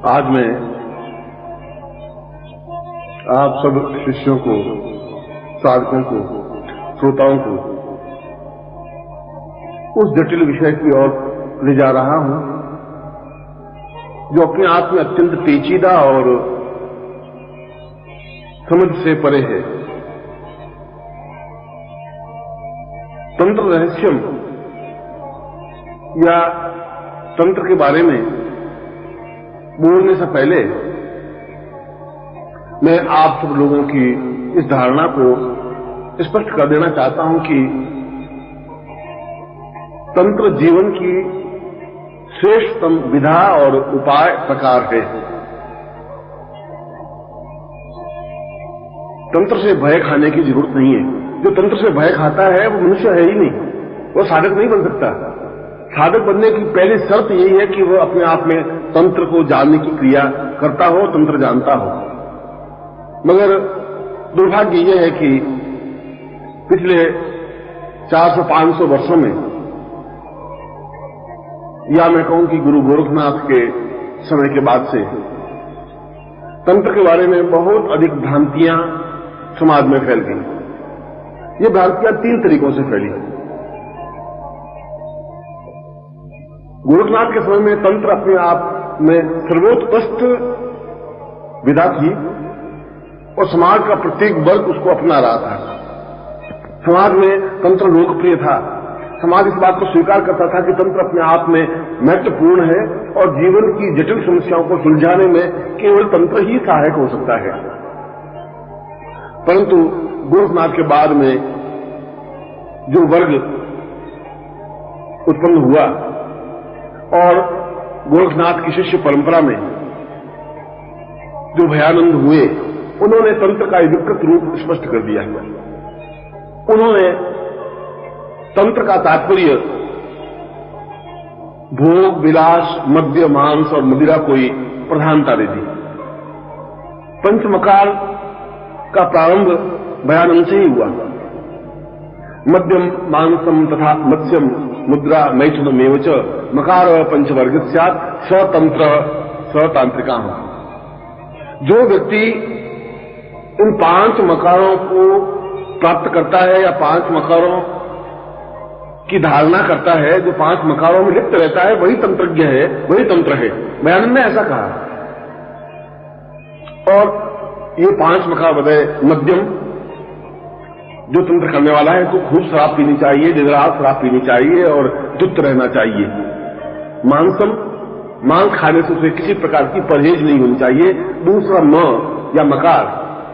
आज मैं आप सब शिष्यों को, साधकों को, श्रोताओं को उस जटिल विषय की ओर ले जा रहा हूं जो अपने आप में अत्यंत पेचीदा और समझ से परे है। तंत्र रहस्यम या तंत्र के बारे में बोलने से पहले मैं आप सब लोगों की इस धारणा को स्पष्ट कर देना चाहता हूं कि तंत्र जीवन की श्रेष्ठतम विधा और उपाय प्रकार है। तंत्र से भय खाने की जरूरत नहीं है। जो तंत्र से भय खाता है वो मनुष्य है ही नहीं, वो साधक नहीं बन सकता। साधक बनने की पहली शर्त यही है कि वो अपने आप में तंत्र को जानने की क्रिया करता हो, तंत्र जानता हो। मगर दुर्भाग्य यह है कि पिछले 400-500 वर्षों में, या मैं कहूं कि गुरु गोरखनाथ के समय के बाद से तंत्र के बारे में बहुत अधिक भ्रांतियां समाज में फैल गई। ये भ्रांतियां 3 तरीकों से फैली। गोरखनाथ के समय में तंत्र अपने आप में सर्वोत्कृष्ट विधा थी और समाज का प्रत्येक वर्ग उसको अपना रहा था। समाज में तंत्र लोकप्रिय था। समाज इस बात को स्वीकार करता था कि तंत्र अपने आप में महत्वपूर्ण है और जीवन की जटिल समस्याओं को सुलझाने में केवल तंत्र ही सहायक हो सकता है। परंतु गोरखनाथ के बाद में जो वर्ग उत्पन्न हुआ और गोरखनाथ की शिष्य परंपरा में जो भयानंद हुए, उन्होंने तंत्र का विकृत रूप स्पष्ट कर दिया। उन्होंने तंत्र का तात्पर्य भोग, विलास, मद्य, मांस और मदिरा को ही प्रधानता दे दी। पंचमकार का प्रारंभ भयानंद से ही हुआ। मध्यम, मांसम तथा मत्स्यम, मुद्रा, मैथुनमेव च मकार पंचवर्ग स्यात् स्वतंत्र स्वतांत्रिका। जो व्यक्ति इन 5 मकारों को प्राप्त करता है या 5 मकारों की धारणा करता है, जो 5 मकारों में लिप्त रहता है, वही तंत्रज्ञ है, वही तंत्र है। भयानंद ने ऐसा कहा। और ये 5 मकार बताए। मध्यम, जो तंत्र करने वाला है तो खूब शराब पीनी चाहिए, दिन रात शराब पीनी चाहिए और दुष्ट रहना चाहिए। मांसम, मांस खाने से उसे किसी प्रकार की परहेज नहीं होनी चाहिए। दूसरा म या मकार,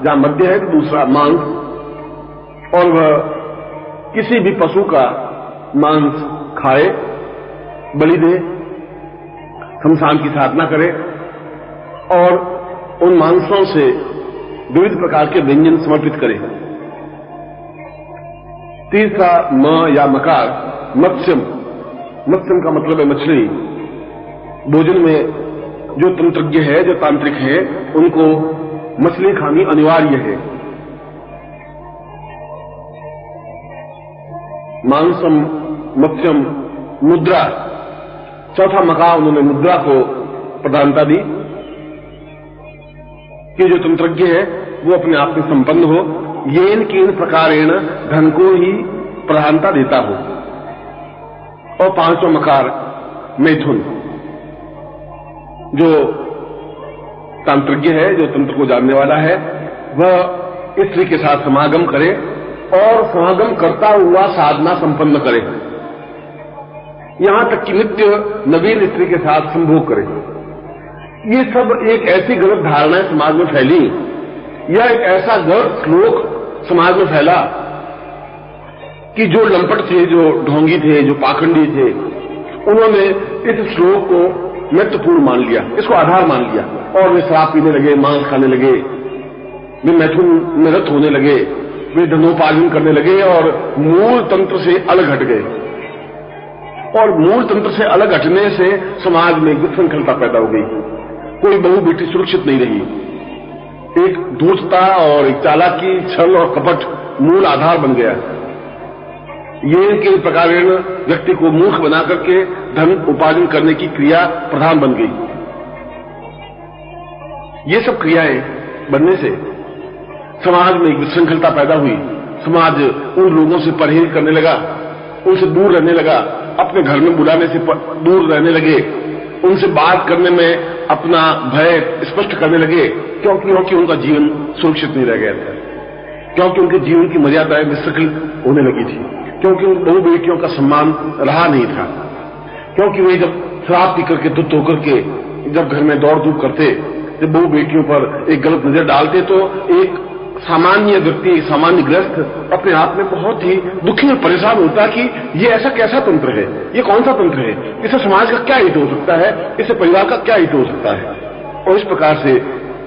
जहां मध्य है तो दूसरा मांस, और वह किसी भी पशु का मांस खाए, बलि दे, शमशान की साधना करे और उन मांसों से विविध प्रकार के व्यंजन समर्पित करे। तीसरा म या मकार, मत्स्यम। मत्स्यम का मतलब है मछली। भोजन में जो तंत्रज्ञ है, जो तांत्रिक है, उनको मछली खानी अनिवार्य है। मांसम, मत्स्यम, मुद्रा। चौथा मकार उन्होंने मुद्रा को प्रधानता दी कि जो तंत्रज्ञ है वो अपने आप में संपन्न हो, येन केन प्रकारेण धन को ही प्रधानता देता हो। और 5वां मकार मैथुन, जो तांत्रिज्ञ है, जो तंत्र को जानने वाला है, वह स्त्री के साथ समागम करे और समागम करता हुआ साधना संपन्न करे, यहां तक कि नित्य नवीन स्त्री के साथ संभोग करे। ये सब एक ऐसी गलत धारणा समाज में फैली, या एक ऐसा गलत श्लोक समाज में फैला कि जो लंपट थे, जो ढोंगी थे, जो पाखंडी थे, उन्होंने इस श्लोक को महत्वपूर्ण मान लिया, इसको आधार मान लिया और वे शराब पीने लगे, मांस खाने लगे, वे मैथुन में रत होने लगे, वे धनोपार्जन करने लगे और मूल तंत्र से अलग हट गए। और मूल तंत्र से अलग हटने से समाज में विशृंखलता पैदा हो गई। कोई बहु बेटी सुरक्षित नहीं रही। एक धूर्तता और एक चालाकी, छल और कपट मूल आधार बन गया। ये के प्रकार व्यक्ति को मूर्ख बना करके धन उपार्जन करने की क्रिया प्रधान बन गई। ये सब क्रियाएं बनने से समाज में एक विशृंखलता पैदा हुई। समाज उन लोगों से परहेज करने लगा, उनसे दूर रहने लगा, अपने घर में बुलाने से दूर रहने लगे, उनसे बात करने में अपना भय स्पष्ट करने लगे, क्योंकि उनका जीवन सुरक्षित नहीं रह गया था, क्योंकि उनके जीवन की मर्यादाएं विशृंखल होने लगी थी, क्योंकि उन बहु बेटियों का सम्मान रहा नहीं था, क्योंकि वे जब शराब पी करके धुत होकर के जब घर में दौड़ धूप करते, जब बहु बेटियों पर एक गलत नजर डालते, तो एक सामान्य व्यक्ति, सामान्य गृहस्थ अपने आप में बहुत ही दुखी और परेशान होता कि ये ऐसा कैसा तंत्र है, ये कौन सा तंत्र है, इससे समाज का क्या हित हो सकता है, इससे परिवार का क्या हित हो सकता है। और इस प्रकार से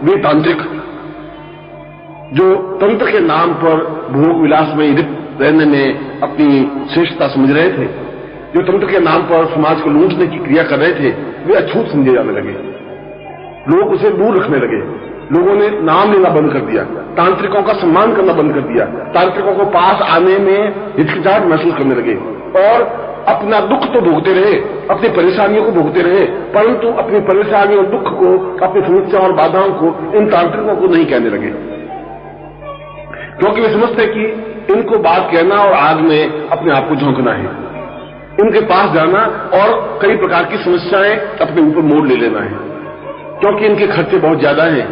वे तांत्रिक जो तंत्र के नाम पर भोग विलास में लिप्त रहने में अपनी श्रेष्ठता समझ रहे थे, जो तंत्र के नाम पर समाज को लूटने की क्रिया कर रहे थे, वे अछूत समझे जाने लगे, लोग उसे दूर रखने लगे, लोगों ने नाम लेना बंद कर दिया, तांत्रिकों का सम्मान करना बंद कर दिया, तांत्रिकों को पास आने में हिचकिचाहट महसूस करने लगे और अपना दुख तो भोगते रहे, अपनी परेशानियों को भोगते रहे, परंतु अपनी परेशानियों और दुख को, अपनी समस्या और बाधाओं को इन तांत्रिकों को नहीं कहने लगे, क्योंकि वे समझते कि इनको बात कहना और आग में अपने आप को झोंकना है, इनके पास जाना और कई प्रकार की समस्याएं अपने ऊपर मोड़ ले लेना है, क्योंकि इनके खर्चे बहुत ज्यादा हैं,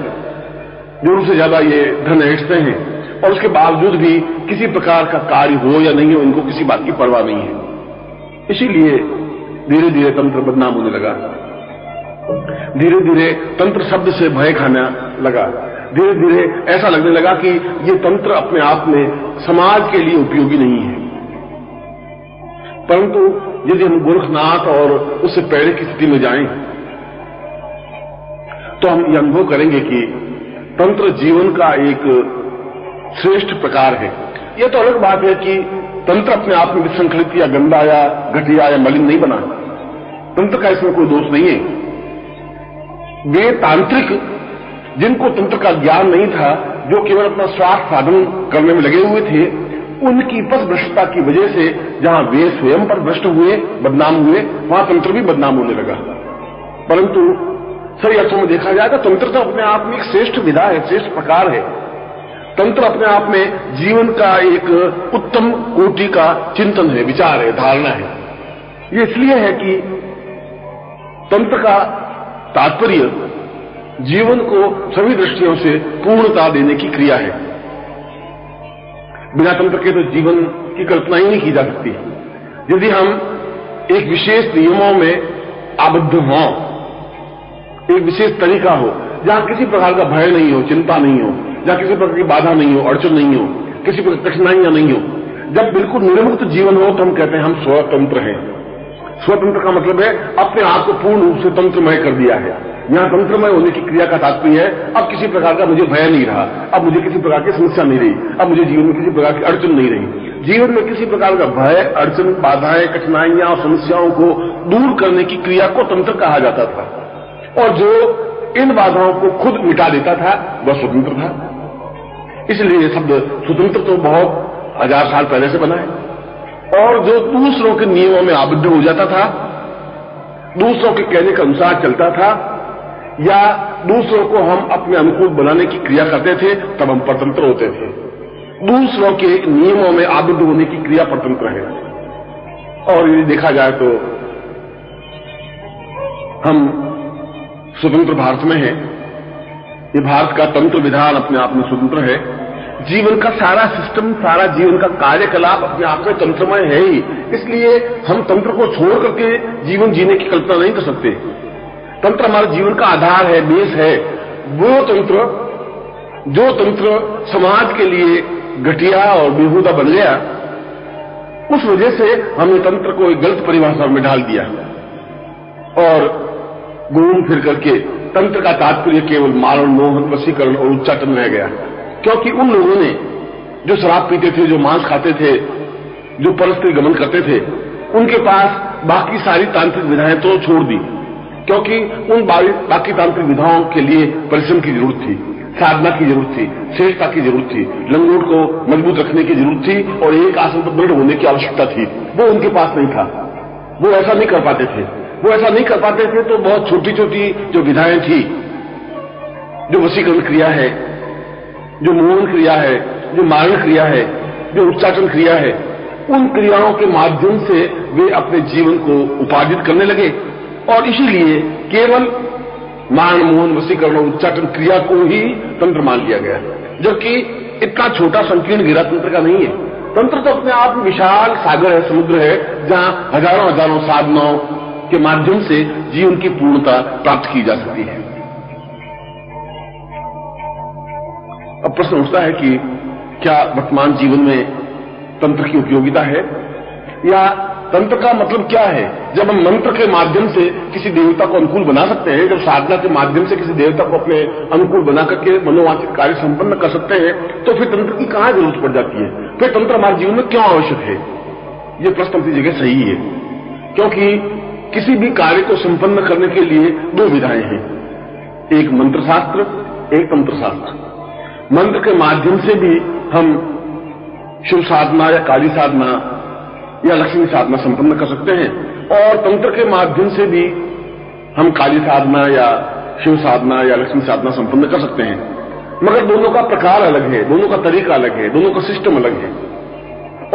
जरूर से ज्यादा ये धन ऐंठते हैं, और उसके बावजूद भी किसी प्रकार का कार्य हो या नहीं हो, इनको किसी बात की परवाह नहीं है। इसीलिए धीरे धीरे तंत्र बदनाम होने लगा, धीरे धीरे तंत्र शब्द से भय खाना लगा, धीरे धीरे ऐसा लगने लगा कि ये तंत्र अपने आप में समाज के लिए उपयोगी नहीं है। परंतु यदि हम गोरखनाथ और उससे पहले की स्थिति में जाएं, तो हम यह अनुभव करेंगे कि तंत्र जीवन का एक श्रेष्ठ प्रकार है। यह तो अलग बात है कि तंत्र अपने आप में विसंखलित या गंदा या घटिया या मलिन नहीं बना, तंत्र का इसमें कोई दोष नहीं है। वे तांत्रिक जिनको तंत्र का ज्ञान नहीं था, जो केवल अपना स्वार्थ साधन करने में लगे हुए थे, उनकी पथभ्रष्टता की वजह से जहां वे स्वयं पर भ्रष्ट हुए, बदनाम हुए, वहां तंत्र भी बदनाम होने लगा। परंतु सही अर्थों में देखा जाए तो तंत्र तो अपने आप में एक श्रेष्ठ विधा है, श्रेष्ठ प्रकार है। तंत्र अपने आप में जीवन का एक उत्तम कोटि का चिंतन है, विचार है, धारणा है। ये इसलिए है कि तंत्र का तात्पर्य जीवन को सभी दृष्टियों से पूर्णता देने की क्रिया है। बिना तंत्र के तो जीवन की कल्पना ही नहीं की जा सकती। यदि हम एक विशेष नियमों में आबद्ध हों, एक विशेष तरीका हो जहां किसी प्रकार का भय नहीं हो, चिंता नहीं हो, जहां किसी प्रकार की बाधा नहीं हो, अड़चन नहीं हो, किसी प्रकार की कठिनाइयां नहीं हो, जब बिल्कुल निर्मुक्त जीवन हो, तो हम कहते हैं हम स्वतंत्र हैं। स्वतंत्र का मतलब है अपने आप को पूर्ण रूप से तंत्रमय कर दिया है। यहां तंत्रमय होने की क्रिया का तात्पर्य है अब किसी प्रकार का मुझे भय नहीं रहा, अब मुझे किसी प्रकार की समस्या नहीं रही, अब मुझे जीवन में किसी प्रकार की अड़चन नहीं रही। जीवन में किसी प्रकार का भय, अड़चन, बाधाएं, कठिनाइयां और समस्याओं को दूर करने की क्रिया को तंत्र कहा जाता था, और जो इन बाधाओं को खुद मिटा देता था वह स्वतंत्र था। इसलिए ये शब्द स्वतंत्र तो बहुत हजार साल पहले से बना है। और जो दूसरों के नियमों में आबद्ध हो जाता था, दूसरों के कहने के अनुसार चलता था, या दूसरों को हम अपने अनुकूल बनाने की क्रिया करते थे, तब हम परतंत्र होते थे। दूसरों के नियमों में आबद्ध होने की क्रिया परतंत्र है। और यदि देखा जाए तो हम स्वतंत्र भारत में है। ये भारत का तंत्र विधान अपने आप में स्वतंत्र है। जीवन का सारा सिस्टम, सारा जीवन का कार्यकलाप अपने आप में तंत्रमय है ही। इसलिए हम तंत्र को छोड़ करके जीवन जीने की कल्पना नहीं कर सकते। तंत्र हमारे जीवन का आधार है, बेस है। वो तंत्र, जो तंत्र समाज के लिए घटिया और बेहुदा बन गया, उस वजह से हमने तंत्र को एक गलत परिभाषा में डाल दिया और घूम फिर करके तंत्र का तात्पर्य केवल मारण, मोहन, वशीकरण और उच्चाटन रह गया। क्योंकि उन लोगों ने जो शराब पीते थे, जो मांस खाते थे, जो परस्त्री गमन करते थे, उनके पास बाकी सारी तांत्रिक विधाएं तो छोड़ दी, क्योंकि उन बाकी तांत्रिक विधाओं के लिए परिश्रम की जरूरत थी, साधना की जरूरत थी, श्रेष्ठता की जरूरत थी, लंगोट को मजबूत रखने की जरूरत थी और एक आसन पर दृढ़ होने की आवश्यकता थी। वो उनके पास नहीं था, वो ऐसा नहीं कर पाते थे। वो ऐसा नहीं कर पाते थे तो बहुत छोटी छोटी जो विधाएं थी जो वशीकरण क्रिया है, जो मोहन क्रिया है, जो मारण क्रिया है, जो उच्चाटन क्रिया है, उन क्रियाओं के माध्यम से वे अपने जीवन को उपार्जित करने लगे और इसीलिए केवल मारण, मोहन, वशीकरण और उच्चाटन क्रिया को ही तंत्र मान लिया गया, जबकि इतना छोटा संकीर्ण घेरा तंत्र का नहीं है। तंत्र तो अपने आप में विशाल सागर है, समुद्र है, जहां हजारों हजारों साधनाओं के माध्यम से जीवन की पूर्णता प्राप्त की जा सकती है। अब प्रश्न उठता है कि क्या वर्तमान जीवन में तंत्र की उपयोगिता है, या तंत्र का मतलब क्या है? जब हम मंत्र के माध्यम से किसी देवता को अनुकूल बना सकते हैं, जब साधना के माध्यम से किसी देवता को अपने अनुकूल बना करके मनोवांछित कार्य संपन्न कर सकते हैं, तो फिर तंत्र की कहां जरूरत पड़ जाती है? फिर तंत्र हमारे जीवन में क्यों आवश्यक है? ये प्रश्न अपनी जगह सही है, क्योंकि किसी भी कार्य को संपन्न करने के लिए दो विधाएं हैं, एक मंत्र शास्त्र, एक तंत्र शास्त्र। मंत्र के माध्यम से भी हम शिव साधना या काली साधना या लक्ष्मी साधना संपन्न कर सकते हैं, और तंत्र के माध्यम से भी हम काली साधना या शिव साधना या लक्ष्मी साधना संपन्न कर सकते हैं। मगर दोनों का प्रकार अलग है, दोनों का तरीका अलग है, दोनों का सिस्टम अलग है।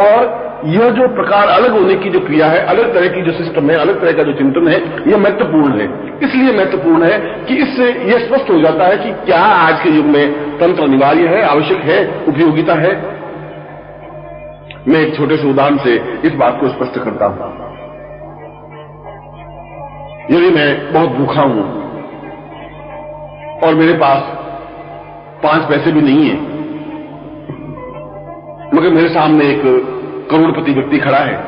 और यह जो प्रकार अलग होने की जो क्रिया है, अलग तरह की जो सिस्टम है, अलग तरह का जो चिंतन है, यह महत्वपूर्ण है। इसलिए महत्वपूर्ण है कि इससे यह स्पष्ट हो जाता है कि क्या आज के युग में तंत्र अनिवार्य है, आवश्यक है, उपयोगिता है। मैं एक छोटे से उदाहरण से इस बात को स्पष्ट करता हूं। यदि मैं बहुत भूखा हूं और मेरे पास 5 पैसे भी नहीं है, मगर मेरे सामने एक करोड़पति व्यक्ति खड़ा है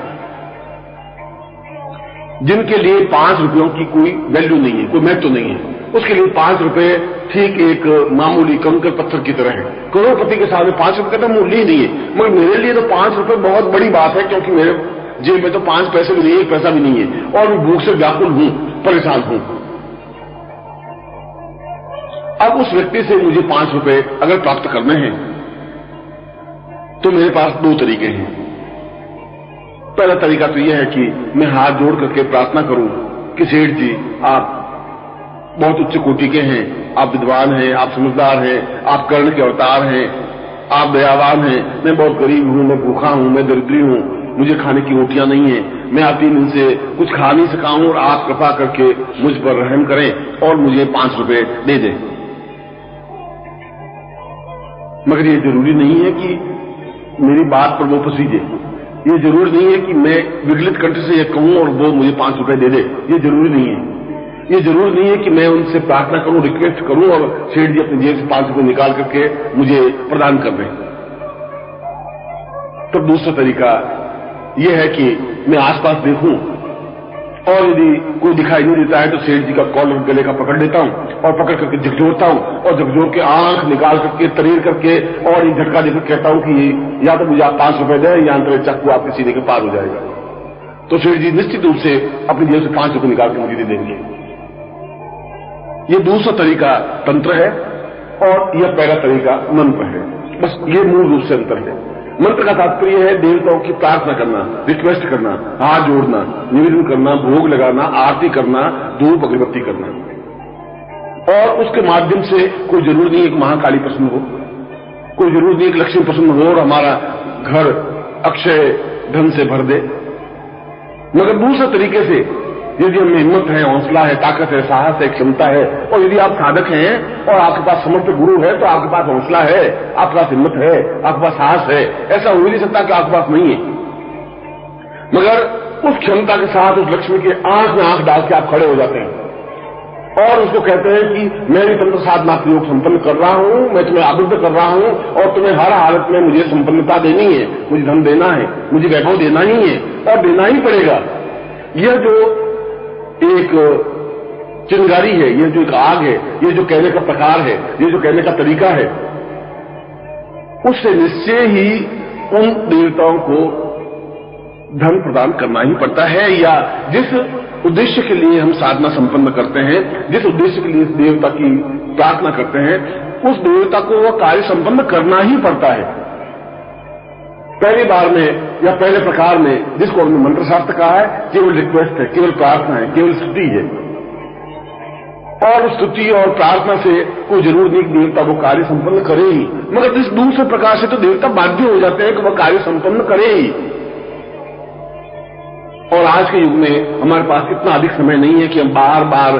जिनके लिए 5 रुपयों की कोई वैल्यू नहीं है, कोई महत्व नहीं है, उसके लिए 5 रुपए ठीक एक मामूली कंकर पत्थर की तरह है। करोड़पति के सामने 5 रुपए का मूल्य ही नहीं है, मगर मेरे लिए तो 5 रुपए बहुत बड़ी बात है, क्योंकि मेरे जेब में तो 5 पैसे भी नहीं है, 1 पैसा भी नहीं है, और मैं भूख से व्याकुल हूं, परेशान हूं। अब उस व्यक्ति से मुझे 5 रुपए अगर प्राप्त करने हैं तो मेरे पास 2 तरीके हैं। पहला तरीका तो यह है कि मैं हाथ जोड़ करके प्रार्थना करूं कि सेठ जी, आप बहुत उच्च कोटि के हैं, आप विद्वान हैं, आप समझदार हैं, आप कर्ण के अवतार हैं, आप दयावान हैं, मैं बहुत गरीब हूं, मैं भूखा हूं, मैं दरिद्री हूं, मुझे खाने की रोटियां नहीं है, मैं आप 3 दिन से कुछ खा नहीं सका हूं, और आप कृपा करके मुझ पर रहम करें और मुझे 5 रुपए दे दें। मगर ये जरूरी नहीं है कि मेरी बात पर वो पसीजे, ये जरूरी नहीं है कि मैं विगलित कंठ से ये कहूं और वो मुझे 5 रुपए दे दे, ये जरूरी नहीं है। ये जरूरी नहीं है कि मैं उनसे प्रार्थना करूं, रिक्वेस्ट करूं और सेठ जी अपनी जेब से 5 रुपए निकाल करके मुझे प्रदान कर दें। तब दूसरा तरीका यह है कि मैं आसपास देखूं और यदि कोई दिखाई नहीं देता है तो सेठ जी का कॉलर गले का पकड़ लेता हूं और पकड़ करके झकझोरता हूं, और झकझोर के आंख निकाल करके तरीर करके और एक झटका देकर कहता हूं कि या तो मुझे आप 5 रुपए दें या अंतरे चक्कू आपके सीने के पार हो जाएगा। तो सेठ जी निश्चित रूप से अपनी जेब से 5 रुपए निकाल के मुझे दे देंगे। ये दूसरा तरीका तंत्र है और यह पहला तरीका मंत्र है। बस ये मूल रूप से अंतर है। मंत्र का तात्पर्य है देवताओं की प्रार्थना करना, रिक्वेस्ट करना, हाथ जोड़ना, निवेदन करना, भोग लगाना, आरती करना, धूप अगरबत्ती करना, और उसके माध्यम से कोई जरूर नहीं एक महाकाली प्रसन्न हो, कोई जरूर नहीं एक लक्ष्मी प्रसन्न हो और हमारा घर अक्षय धन से भर दे। मगर दूसरे तरीके से यदि हमें हिम्मत है, हौसला है, ताकत है, साहस है, क्षमता है, और यदि आप साधक हैं और आपके पास समर्थ गुरु है तो आपके पास हौसला है, आपके पास हिम्मत है, आपके पास साहस है, ऐसा हो ही नहीं सकता कि आपके पास नहीं है। मगर उस क्षमता के साथ उस लक्ष्मी के आंख में आंख डाल के आप खड़े हो जाते हैं और उसको कहते हैं कि मैं भी तंत्र साधना प्रयोग संपन्न कर रहा हूं, मैं तुम्हें आबद्ध कर रहा हूं और तुम्हें हर हालत में मुझे संपन्नता देनी है, मुझे धन देना है, मुझे वैभव देना ही है और देना ही पड़ेगा। यह जो एक चिंगारी है, ये जो एक आग है, ये जो कहने का प्रकार है, ये जो कहने का तरीका है, उससे निश्चय ही उन देवताओं को धन प्रदान करना ही पड़ता है, या जिस उद्देश्य के लिए हम साधना संपन्न करते हैं, जिस उद्देश्य के लिए इस देवता की प्रार्थना करते हैं, उस देवता को वह कार्य संपन्न करना ही पड़ता है। पहली बार में या पहले प्रकार में जिसको हमने मंत्र शास्त्र कहा है, केवल रिक्वेस्ट है, केवल प्रार्थना है, केवल स्तुति है, और स्तुति और प्रार्थना से कोई जरूर नहीं कि देवता वो कार्य संपन्न करे ही, मगर इस दूसरे प्रकार से तो देवता बाध्य हो जाते हैं कि वह कार्य संपन्न करे ही। और आज के युग में हमारे पास इतना अधिक समय नहीं है कि हम बार बार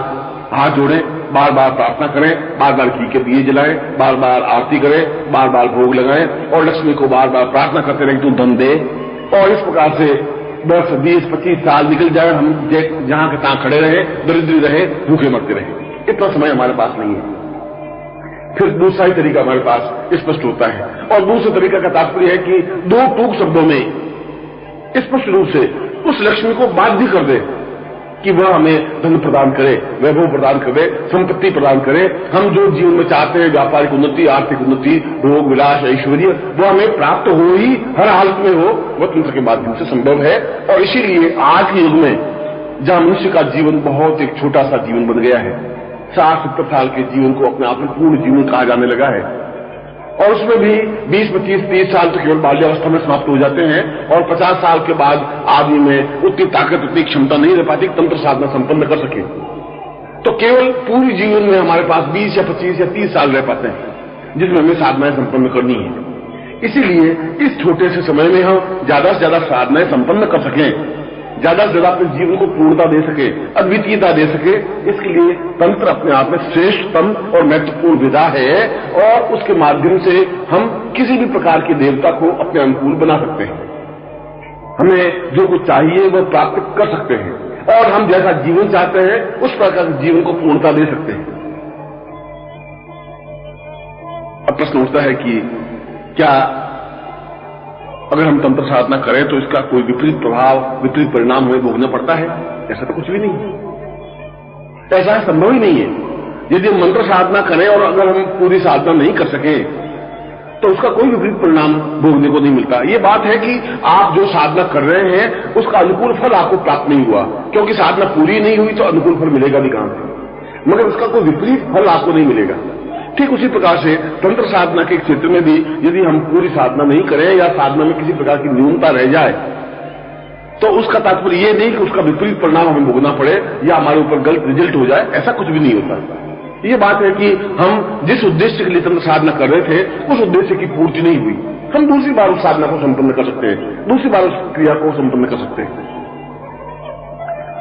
हाथ जोड़ें, बार बार प्रार्थना करें, बार बार घी के दिए जलाएं, बार बार आरती करें, बार बार भोग लगाएं और लक्ष्मी को बार बार प्रार्थना करते रहें तू धन दे। और इस प्रकार से 10, 20, 25 साल निकल जाए, हम जहां के तहां खड़े रहे, दरिद्री रहे, भूखे मरते रहे। इतना समय हमारे पास नहीं है। फिर दूसरा ही तरीका हमारे पास स्पष्ट होता है, और दूसरे तरीका का तात्पर्य है कि दो टूक शब्दों में स्पष्ट रूप से उस लक्ष्मी को बाध्य कर दे कि वह हमें धन प्रदान करे, वैभव प्रदान करे, संपत्ति प्रदान करे। हम जो जीवन में चाहते हैं, व्यापारिक उन्नति, आर्थिक उन्नति, भोग विलास, ऐश्वर्य, वो हमें प्राप्त हो ही, हर हालत में हो, वह तंत्र के माध्यम से संभव है। और इसीलिए आज के युग में जहां मनुष्य का जीवन बहुत एक छोटा सा जीवन बन गया है, 60-70 साल के जीवन को अपने आप में पूर्ण जीवन कहा जाने लगा है, और उसमें भी 20, 25, 30 साल तो केवल बाल्यावस्था में समाप्त हो जाते हैं, और 50 साल के बाद आदमी में उतनी ताकत, उतनी क्षमता नहीं रह पाती तंत्र साधना संपन्न कर सके। तो केवल पूरी जीवन में हमारे पास 20 या 25 या 30 साल रह पाते हैं जिसमें हमें साधनाएं संपन्न करनी है। इसीलिए इस छोटे से समय में हम ज्यादा से ज्यादा साधनाएं संपन्न कर सकें, ज्यादा से ज्यादा अपने जीवन को पूर्णता दे सके, अद्वितीयता दे सके, इसके लिए तंत्र अपने आप में श्रेष्ठतम और महत्वपूर्ण विधा है, और उसके माध्यम से हम किसी भी प्रकार के देवता को अपने अनुकूल बना सकते हैं। हमें जो कुछ चाहिए वह प्राप्त कर सकते हैं, और हम जैसा जीवन चाहते हैं उस प्रकार के जीवन को पूर्णता दे सकते हैं। अब प्रश्न उठता है कि क्या अगर हम तंत्र साधना करें तो इसका कोई विपरीत प्रभाव, विपरीत परिणाम हमें भोगना पड़ता है? ऐसा तो कुछ भी नहीं है, ऐसा संभव ही नहीं है। यदि हम मंत्र साधना करें और अगर हम पूरी साधना नहीं कर सके तो उसका कोई विपरीत परिणाम भोगने को नहीं मिलता। ये बात है कि आप जो साधना कर रहे हैं उसका अनुकूल फल आपको प्राप्त नहीं हुआ, क्योंकि साधना पूरी नहीं हुई तो अनुकूल फल मिलेगा भी कहां से, मगर उसका कोई विपरीत फल आपको नहीं मिलेगा। ठीक उसी प्रकार से तंत्र साधना के क्षेत्र में भी यदि हम पूरी साधना नहीं करें या साधना में किसी प्रकार की न्यूनता रह जाए तो उसका तात्पर्य यह नहीं कि उसका विपरीत परिणाम हमें भोगना पड़े या हमारे ऊपर गलत रिजल्ट हो जाए, ऐसा कुछ भी नहीं होता। ये बात है कि हम जिस उद्देश्य के लिए तंत्र साधना कर रहे थे उस उद्देश्य की पूर्ति नहीं हुई, हम दूसरी बार उस साधना को संपन्न कर सकते हैं, दूसरी बार उस क्रिया को संपन्न कर सकते हैं।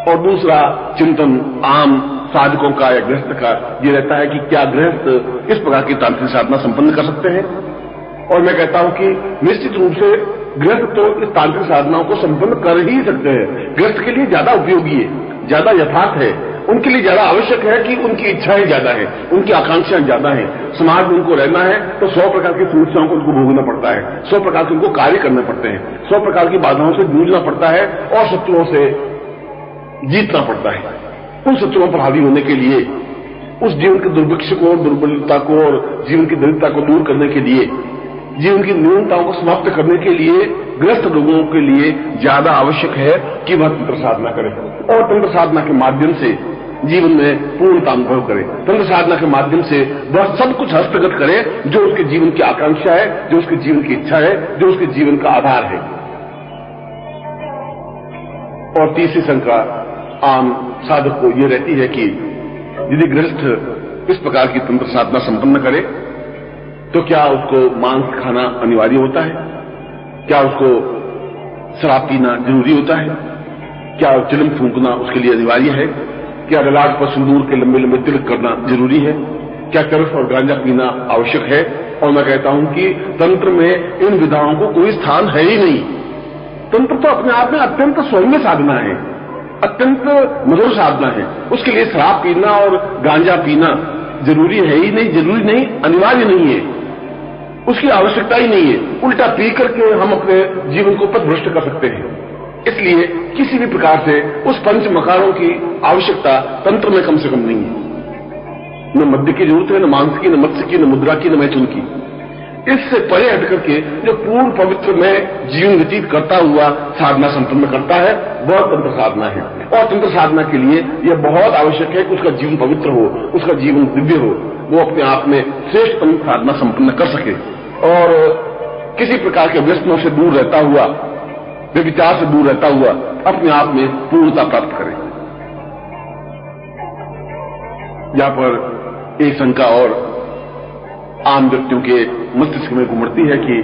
और दूसरा चिंतन आम साधकों का या गृहस्थ का ये रहता है कि क्या गृहस्थ इस प्रकार की तांत्रिक साधना संपन्न कर सकते हैं? और मैं कहता हूं कि निश्चित रूप से गृहस्थ तो इस तांत्रिक साधनाओं को संपन्न कर ही सकते हैं। गृहस्थ के लिए ज्यादा उपयोगी है, ज्यादा यथार्थ है, उनके लिए ज्यादा आवश्यक है कि उनकी इच्छाएं ज्यादा है, उनकी आकांक्षाएं ज्यादा है। समाज में उनको रहना है तो 100 प्रकार की समस्याओं को उनको भोगना पड़ता है, 100 प्रकार के उनको कार्य करने पड़ते हैं, 100 प्रकार की बाधाओं से जूझना पड़ता है और शत्रुओं से जीतना पड़ता है। उन शत्रुओं पर हावी होने के लिए, उस जीवन के दुर्भिक्ष को, दुर्बलता को और जीवन की दरिद्रता को दूर करने के लिए, जीवन की न्यूनताओं को समाप्त करने के लिए ग्रस्त लोगों के लिए ज्यादा आवश्यक है कि वह तंत्र साधना करें और तंत्र साधना के माध्यम से जीवन में पूर्णता अनुभव करे। तंत्र साधना के माध्यम से वह सब कुछ हस्तगत करे जो उसके जीवन की आकांक्षा है, जो उसके जीवन की इच्छा है, जो उसके जीवन का आधार है। और तीसरी शंका आम साधक को यह रहती है कि यदि गृहस्थ इस प्रकार की तंत्र साधना संपन्न करे तो क्या उसको मांस खाना अनिवार्य होता है? क्या उसको शराब पीना जरूरी होता है? क्या चिलम फूंकना उसके लिए अनिवार्य है? क्या ललाट पर सिंदूर के लंबे लंबे तिलक करना जरूरी है? क्या चरस और गांजा पीना आवश्यक है? और मैं कहता हूं कि तंत्र में इन विधाओं को कोई स्थान है ही नहीं। तंत्र तो अपने आप में अत्यंत सौम्य साधना है, अत्यंत मधुर साधना है। उसके लिए शराब पीना और गांजा पीना जरूरी है ही नहीं, जरूरी नहीं, अनिवार्य नहीं है, उसकी आवश्यकता ही नहीं है। उल्टा पी करके हम अपने जीवन को पथभ्रष्ट कर सकते हैं। इसलिए किसी भी प्रकार से उस पंच मकारों की आवश्यकता तंत्र में कम से कम नहीं है। न मद्य की जरूरत है, न मांस की, न मत्स्य की, न मुद्रा की, न मैथुन की। इससे परे हट करके जो पूर्ण पवित्र में जीवन व्यतीत करता हुआ साधना संपन्न करता है वह तंत्र साधना है। और तंत्र साधना के लिए यह बहुत आवश्यक है कि उसका जीवन पवित्र हो, उसका जीवन दिव्य हो, वो अपने आप में श्रेष्ठतम साधना संपन्न कर सके और किसी प्रकार के व्यसनों से दूर रहता हुआ, व्यभिचार से दूर रहता हुआ अपने आप में पूर्णता प्राप्त करे। जहां पर एक शंका और आम व्यक्तियों के मस्तिष्क में घुमड़ती है कि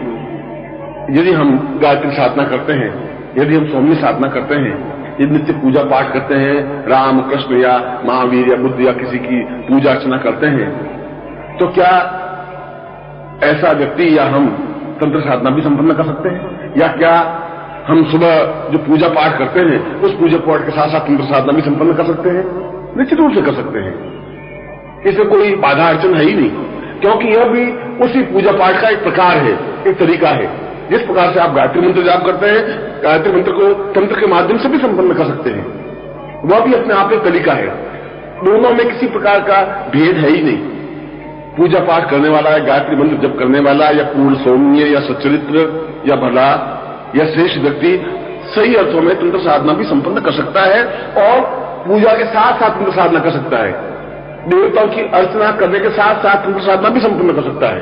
यदि हम गायत्री साधना करते हैं, यदि हम सौम्य साधना करते हैं, यदि नित्य पूजा पाठ करते हैं, राम कृष्ण या महावीर या बुद्ध या किसी की पूजा अर्चना करते हैं, तो क्या ऐसा व्यक्ति या हम तंत्र साधना भी संपन्न कर सकते हैं? या क्या हम सुबह जो पूजा पाठ करते हैं उस पूजा पाठ के साथ साथ तंत्र साधना भी संपन्न कर सकते हैं? निश्चित रूप से कर सकते हैं। इसमें कोई बाधा अड़चन है ही नहीं, क्योंकि यह भी उसी पूजा पाठ का एक प्रकार है, एक तरीका है। जिस प्रकार से आप गायत्री मंत्र जाप करते हैं, गायत्री मंत्र को तंत्र के माध्यम से भी संपन्न कर सकते हैं, वह भी अपने आप एक तरीका है। दोनों में किसी प्रकार का भेद है ही नहीं। पूजा पाठ करने वाला है, गायत्री मंत्र जप करने वाला या पूर्ण सौम्य या सच्चरित्र या भला या श्रेष्ठ व्यक्ति सही अर्थों में तंत्र साधना भी संपन्न कर सकता है और पूजा के साथ साथ तंत्र साधना कर सकता है। देवताओं की अर्चना करने के साथ साथ तंत्र साधना भी संपन्न कर सकता है।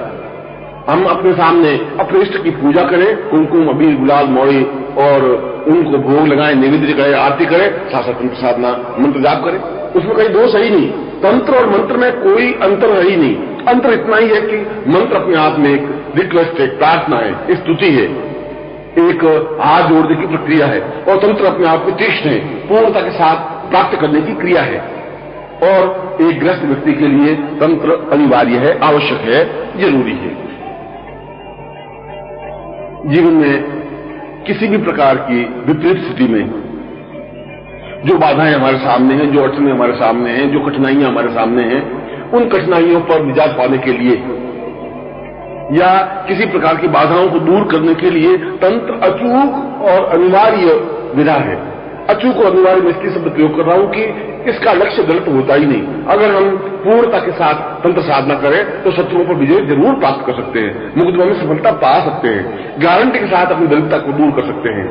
हम अपने सामने अपने इष्ट की पूजा करें, कुमकुम अबीर गुलाल मौड़ी और उनको भोग लगाएं, नैवेद्य करें, आरती करें, साथ साथ तंत्र साधना मंत्र जाप करें, उसमें कहीं दोष है ही नहीं। तंत्र और मंत्र में कोई अंतर है ही नहीं। अंतर इतना ही है कि मंत्र अपने आप में एक रिक्वेस्ट है, प्रार्थना है, एक स्तुति है, एक हाथ जोड़ने की प्रक्रिया है, और तंत्र अपने आप में तीक्ष्ण है, पूर्णता के साथ प्राप्त करने की क्रिया है। और एक ग्रस्त व्यक्ति के लिए तंत्र अनिवार्य है, आवश्यक है, जरूरी है। जीवन में किसी भी प्रकार की विपरीत स्थिति में जो बाधाएं हमारे सामने हैं, जो अड़चनें हमारे सामने हैं, जो कठिनाइयां हमारे सामने हैं, उन कठिनाइयों पर निजात पाने के लिए या किसी प्रकार की बाधाओं को दूर करने के लिए तंत्र अचूक और अनिवार्य विधा है। अचूक और अनिवार्य में इसलिए शब्द प्रयोग कर रहा हूं कि इसका लक्ष्य गलत होता ही नहीं। अगर हम पूर्णता के साथ तंत्र साधना करें तो शत्रुओं पर विजय जरूर प्राप्त कर सकते हैं, मुकदमा में सफलता पा सकते हैं, गारंटी के साथ अपनी दरिद्रता को दूर कर सकते हैं,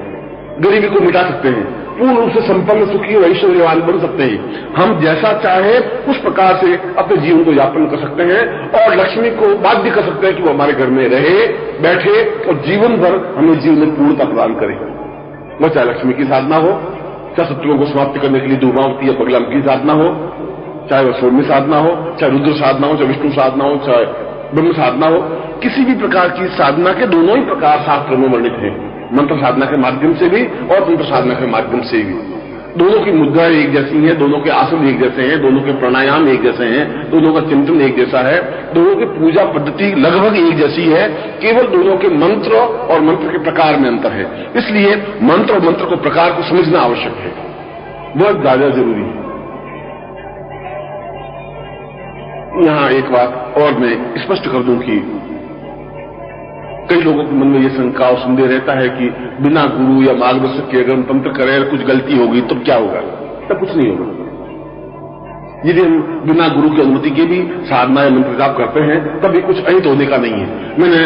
गरीबी को मिटा सकते हैं, पूर्ण रूप से संपन्न सुखी और ऐश्वर्यवान बन सकते हैं। हम जैसा चाहे उस प्रकार से अपने जीवन को यापन कर सकते हैं और लक्ष्मी को बाध्य कर सकते हैं कि वो हमारे घर में रहे, बैठे और जीवन भर हमें जीवन में पूर्णता प्रदान करे। वह चाहे लक्ष्मी की साधना हो, चाहे शत्रुओं को समाप्त करने के लिए दुर्गावती या बगलाम की साधना हो, चाहे वह सौम्य साधना हो, चाहे रुद्र साधना हो, चाहे विष्णु साधना हो, चाहे ब्रह्म साधना हो, किसी भी प्रकार की साधना के दोनों ही प्रकार शास्त्रों में वर्णित हैं, मंत्र साधना के माध्यम से भी और तंत्र साधना के माध्यम से भी। दोनों की मुद्राएं एक जैसी हैं, दोनों के आसन एक जैसे हैं, दोनों के प्राणायाम एक जैसे हैं, दोनों का चिंतन एक जैसा है, दोनों की पूजा पद्धति लगभग एक जैसी है, केवल दोनों के मंत्र और मंत्र के प्रकार में अंतर है। इसलिए मंत्र और मंत्र को प्रकार को समझना आवश्यक है, बहुत ज्यादा जरूरी है। यहां एक बात और मैं स्पष्ट कर दूं कि कई लोगों के मन में यह शंका और संदेह रहता है कि बिना गुरु या मार्गदर्शक के अगर हम तंत्र करें, कुछ गलती होगी तो क्या होगा? तब कुछ नहीं होगा। यदि हम बिना गुरु की अनुमति के भी साधना या मंत्र जाप करते हैं तब भी कुछ अहित होने का नहीं है। मैंने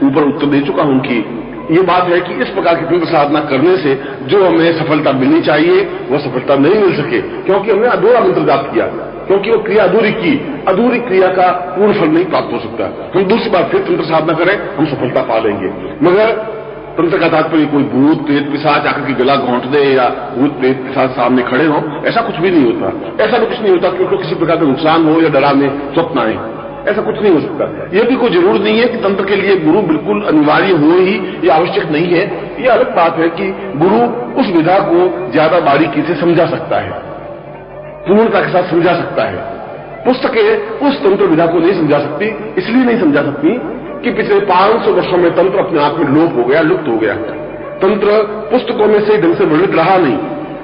ऊपर उत्तर दे चुका हूं कि ये बात है कि इस प्रकार की तंत्र साधना करने से जो हमें सफलता मिलनी चाहिए वह सफलता नहीं मिल सके, क्योंकि हमने अधूरा मंत्र जाप किया, क्योंकि वो क्रिया अधूरी की। अधूरी क्रिया का पूर्ण फल नहीं प्राप्त हो सकता। हम दूसरी बार फिर तंत्र साधना करें, हम सफलता पा लेंगे। मगर तंत्र का तात्पर्य कोई भूत प्रेत पिशाच आकर के गला घोंट दे या भूत प्रेत पिशाच सामने खड़े हो, ऐसा कुछ भी नहीं होता। ऐसा भी कुछ नहीं होता कि उनको किसी प्रकार का नुकसान हो या डरावने स्वप्न आए, ऐसा कुछ नहीं हो सकता। यह भी कोई जरूर नहीं है कि तंत्र के लिए गुरु बिल्कुल अनिवार्य हो ही, ये आवश्यक नहीं है। ये अलग बात है कि गुरु उस विधा को ज्यादा बारीकी से समझा सकता है, पूर्णता के साथ समझा सकता है। पुस्तकें उस तंत्र विधा को नहीं समझा सकती, इसलिए नहीं समझा सकती कि पिछले 500 वर्षों में तंत्र अपने आप में लोप हो गया, लुप्त हो गया। तंत्र पुस्तकों में से ढंग से वर्णित रहा नहीं।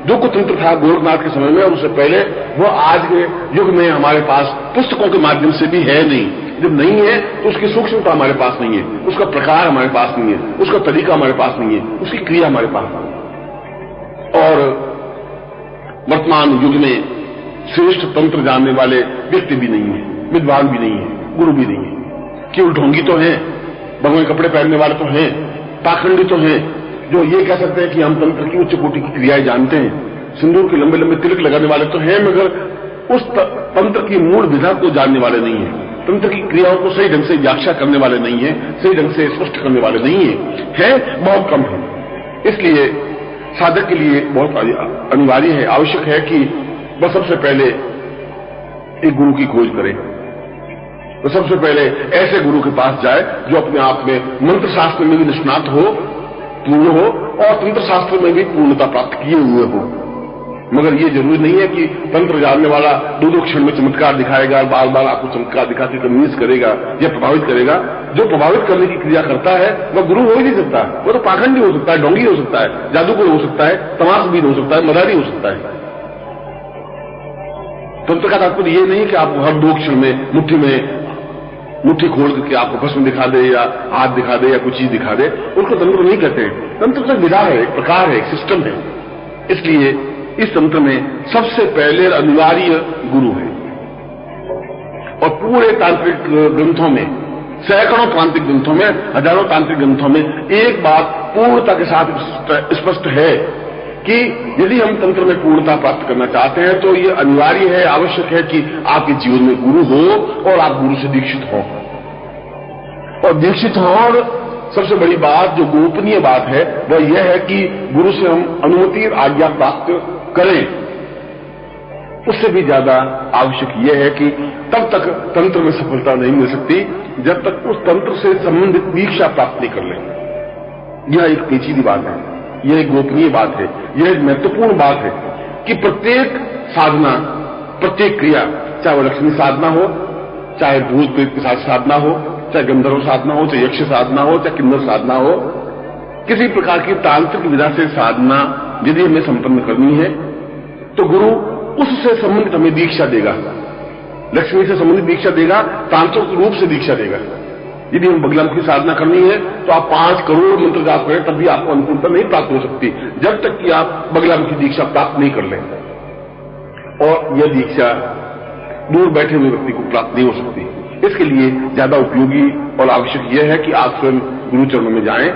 जो कुछ तंत्र था गोरखनाथ के समय में और उससे पहले, वह आज के युग में हमारे पास पुस्तकों के माध्यम से भी है नहीं। जब नहीं है तो उसकी सूक्ष्मता हमारे पास नहीं है, उसका प्रकार हमारे पास नहीं है, उसका तरीका हमारे पास नहीं है, उसकी क्रिया हमारे पास नहीं है। और वर्तमान युग में श्रेष्ठ तंत्र जानने वाले व्यक्ति भी नहीं है, विद्वान भी नहीं है, गुरु भी नहीं है। केवल ढोंगी तो हैं, भगवे कपड़े पहनने वाले तो हैं, पाखंडी तो हैं, जो ये कह सकते हैं कि हम तंत्र की उच्च कोटि की क्रियाएं जानते हैं। सिंदूर के लंबे लंबे तिलक लगाने वाले तो हैं, मगर उस तंत्र की मूल विधा को जानने वाले नहीं है। तंत्र की क्रियाओं को सही ढंग से व्याख्या करने वाले नहीं है, सही ढंग से स्पष्ट करने वाले नहीं है, बहुत कम है। इसलिए साधक के लिए बहुत अनिवार्य है, आवश्यक है कि वह सबसे पहले एक गुरु की खोज करें तो सबसे पहले ऐसे गुरु के पास जाए जो अपने आप में मंत्र शास्त्र में भी निष्णात हो, पूर्ण हो और तंत्र शास्त्र में भी पूर्णता प्राप्त किए हुए हो। मगर ये जरूरी नहीं है कि तंत्र जानने वाला दो क्षण में चमत्कार दिखाएगा, बार बार आपको चमत्कार दिखाकर कन्विंस करेगा या प्रभावित करेगा। जो प्रभावित करने की क्रिया करता है वह गुरु हो ही नहीं सकता। वो तो पाखंडी हो सकता है, डोंगी हो सकता है, जादूगर हो सकता है, तमाशबीन हो सकता है, मदारी हो सकता है। तंत्र का तात्पर्य ये नहीं कि आपको हर 2 क्षण में मुट्ठी खोल करके आपको भस्म दिखा दे या हाथ दिखा दे या कुछ चीज दिखा दे, उसको तंत्र नहीं कहते। तंत्र तो विधा है, एक प्रकार है, एक सिस्टम है। इसलिए इस तंत्र में सबसे पहले अनिवार्य गुरु है। और पूरे तांत्रिक ग्रंथों में, सैकड़ों तांत्रिक ग्रंथों में, हजारों तांत्रिक ग्रंथों में एक बात पूर्णता के साथ स्पष्ट है कि यदि हम तंत्र में पूर्णता प्राप्त करना चाहते हैं तो ये अनिवार्य है, आवश्यक है कि आपके जीवन में गुरु हो और आप गुरु से दीक्षित हों। और दीक्षित हों, और सबसे बड़ी बात जो गोपनीय बात है वह यह है कि गुरु से हम अनुमति और आज्ञा प्राप्त करें। उससे भी ज्यादा आवश्यक यह है कि तब तक तंत्र में सफलता नहीं मिल सकती जब तक उस तंत्र से संबंधित दीक्षा प्राप्त नहीं कर लें। यह एक पेचीदी बात है, यह एक गोपनीय बात है, यह एक महत्वपूर्ण बात है कि प्रत्येक साधना, प्रत्येक क्रिया, चाहे वह लक्ष्मी साधना हो, चाहे भूत प्रेत के साथ साधना हो, चाहे गंधर्व साधना हो, चाहे यक्ष साधना हो, चाहे किन्नर साधना हो, किसी प्रकार की तांत्रिक विधा से साधना यदि हमें संपन्न करनी है तो गुरु उससे संबंधित हमें दीक्षा देगा। लक्ष्मी से संबंधित दीक्षा देगा, तांत्रिक रूप से दीक्षा देगा। यदि हम बगलामुखी साधना करनी है तो आप 5 करोड़ मंत्र जाप करें तब भी आपको अनुकूलता नहीं प्राप्त हो सकती जब तक कि आप बगलामुखी दीक्षा प्राप्त नहीं कर लें। और यह दीक्षा दूर बैठे हुए व्यक्ति को प्राप्त नहीं हो सकती। इसके लिए ज्यादा उपयोगी और आवश्यक यह है कि आप स्वयं गुरु चरणों में जाएं,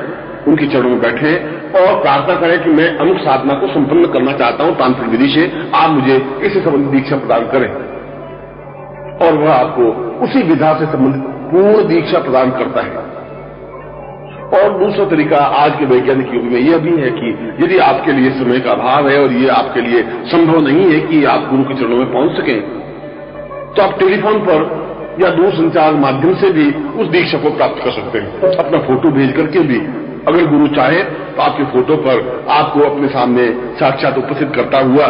उनके चरणों में बैठें और प्रार्थना करें कि मैं अमुक साधना को संपन्न करना चाहता हूं तांत्रिक विधि से, आप मुझे इससे संबंधित दीक्षा प्रदान करें। और वह आपको उसी विधा से संबंधित पूर्ण दीक्षा प्रदान करता है। और दूसरा तरीका आज के वैज्ञानिक युग में यह भी है कि यदि आपके लिए समय का अभाव है और ये आपके लिए संभव नहीं है कि आप गुरु के चरणों में पहुंच सकें, तो आप टेलीफोन पर या दूरसंचार माध्यम से भी उस दीक्षा को प्राप्त कर सकते हैं। अपना फोटो भेज करके भी अगर गुरु चाहे तो आपके फोटो पर आपको अपने सामने साक्षात उपस्थित करता हुआ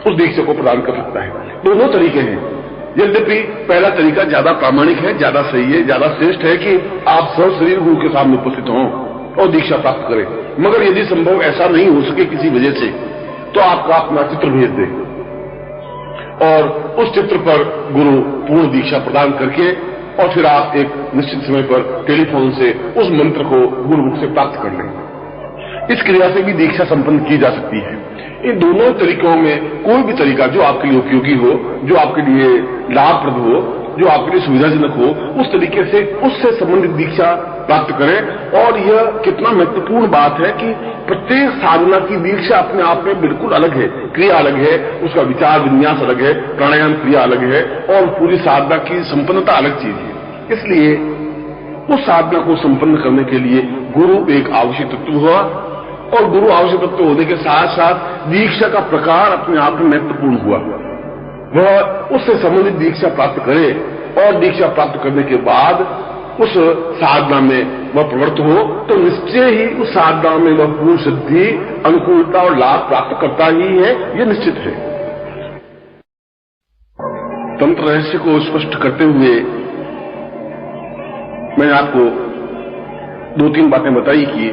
उस दीक्षा को प्रदान कर सकता है। दोनों तरीके हैं। यद्यपि पहला तरीका ज्यादा प्रामाणिक है, ज्यादा सही है, ज्यादा श्रेष्ठ है कि आप सशरीर गुरु के सामने उपस्थित हों और दीक्षा प्राप्त करें। मगर यदि संभव ऐसा नहीं हो सके किसी वजह से तो आपका अपना चित्र भेज दे और उस चित्र पर गुरु पूर्ण दीक्षा प्रदान करके और फिर आप एक निश्चित समय पर टेलीफोन से उस मंत्र को गुरुमुख से प्राप्त कर लें। इस क्रिया से भी दीक्षा संपन्न की जा सकती है। इन दोनों तरीकों में कोई भी तरीका जो आपके लिए उपयोगी हो, जो आपके लिए लाभप्रद हो, जो आपके लिए सुविधाजनक हो, उस तरीके से उससे संबंधित दीक्षा प्राप्त करें। और यह कितना महत्वपूर्ण बात है कि प्रत्येक साधना की दीक्षा अपने आप में बिल्कुल अलग है, क्रिया अलग है, उसका विचार विन्यास अलग है, प्राणायाम क्रिया अलग है और पूरी साधना की संपन्नता अलग चीज है। इसलिए उस साधना को संपन्न करने के लिए गुरु एक आवश्यक तत्व हुआ और गुरु आवश्यक तत्व होने के साथ साथ दीक्षा का प्रकार अपने आप में महत्वपूर्ण हुआ। वह उससे संबंधित दीक्षा प्राप्त करे और दीक्षा प्राप्त करने के बाद उस साधना में वह प्रवृत्त हो तो निश्चय ही उस साधना में वह पूर्ण सिद्धि, अनुकूलता और लाभ प्राप्त करता ही है, यह निश्चित है। तंत्र रहस्य को स्पष्ट करते हुए मैंने आपको 2-3 बातें बताई कि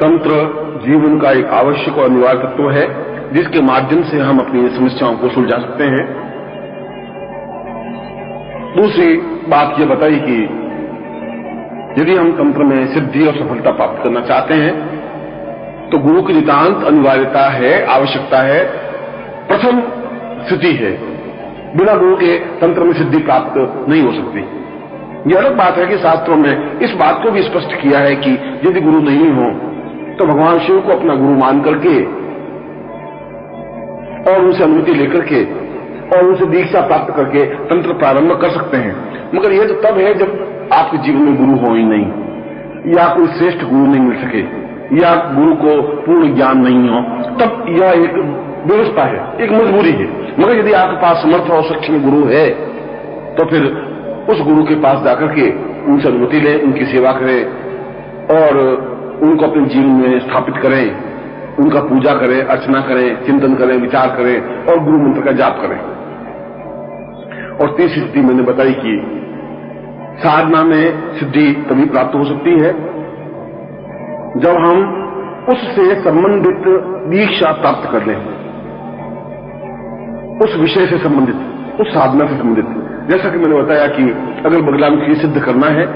तंत्र जीवन का एक आवश्यक और अनिवार्य तत्व है जिसके माध्यम से हम अपनी समस्याओं को सुलझा सकते हैं। दूसरी बात यह बताई कि यदि हम तंत्र में सिद्धि और सफलता प्राप्त करना चाहते हैं तो गुरु की नितांत अनिवार्यता है, आवश्यकता है, प्रथम स्थिति है। बिना गुरु के तंत्र में सिद्धि प्राप्त नहीं हो सकती। यह अलग बात है कि शास्त्रों में इस बात को भी स्पष्ट किया है कि यदि गुरु नहीं हो तो भगवान शिव को अपना गुरु मान करके और उनसे अनुमति लेकर के और उनसे दीक्षा प्राप्त करके तंत्र प्रारंभ कर सकते हैं। मगर यह तो तब है जब आपके जीवन में गुरु हो ही नहीं या कोई श्रेष्ठ गुरु नहीं मिल सके या गुरु को पूर्ण ज्ञान नहीं हो, तब यह एक व्यवस्था है, एक मजबूरी है। मगर यदि आपके पास समर्थ और सक्षम गुरु है तो फिर उस गुरु के पास जाकर के उनसे अनुमति लें, उनकी सेवा करें और उनको अपने जीवन में स्थापित करें, उनका पूजा करें, अर्चना करें, चिंतन करें, विचार करें और गुरु मंत्र का जाप करें। और तीसरी स्थिति मैंने बताई कि साधना में सिद्धि तभी प्राप्त हो सकती है जब हम उससे संबंधित दीक्षा प्राप्त कर लें, उस विषय से संबंधित, उस साधना से संबंधित। जैसा कि मैंने बताया कि अगर बगलामुखी सिद्ध करना है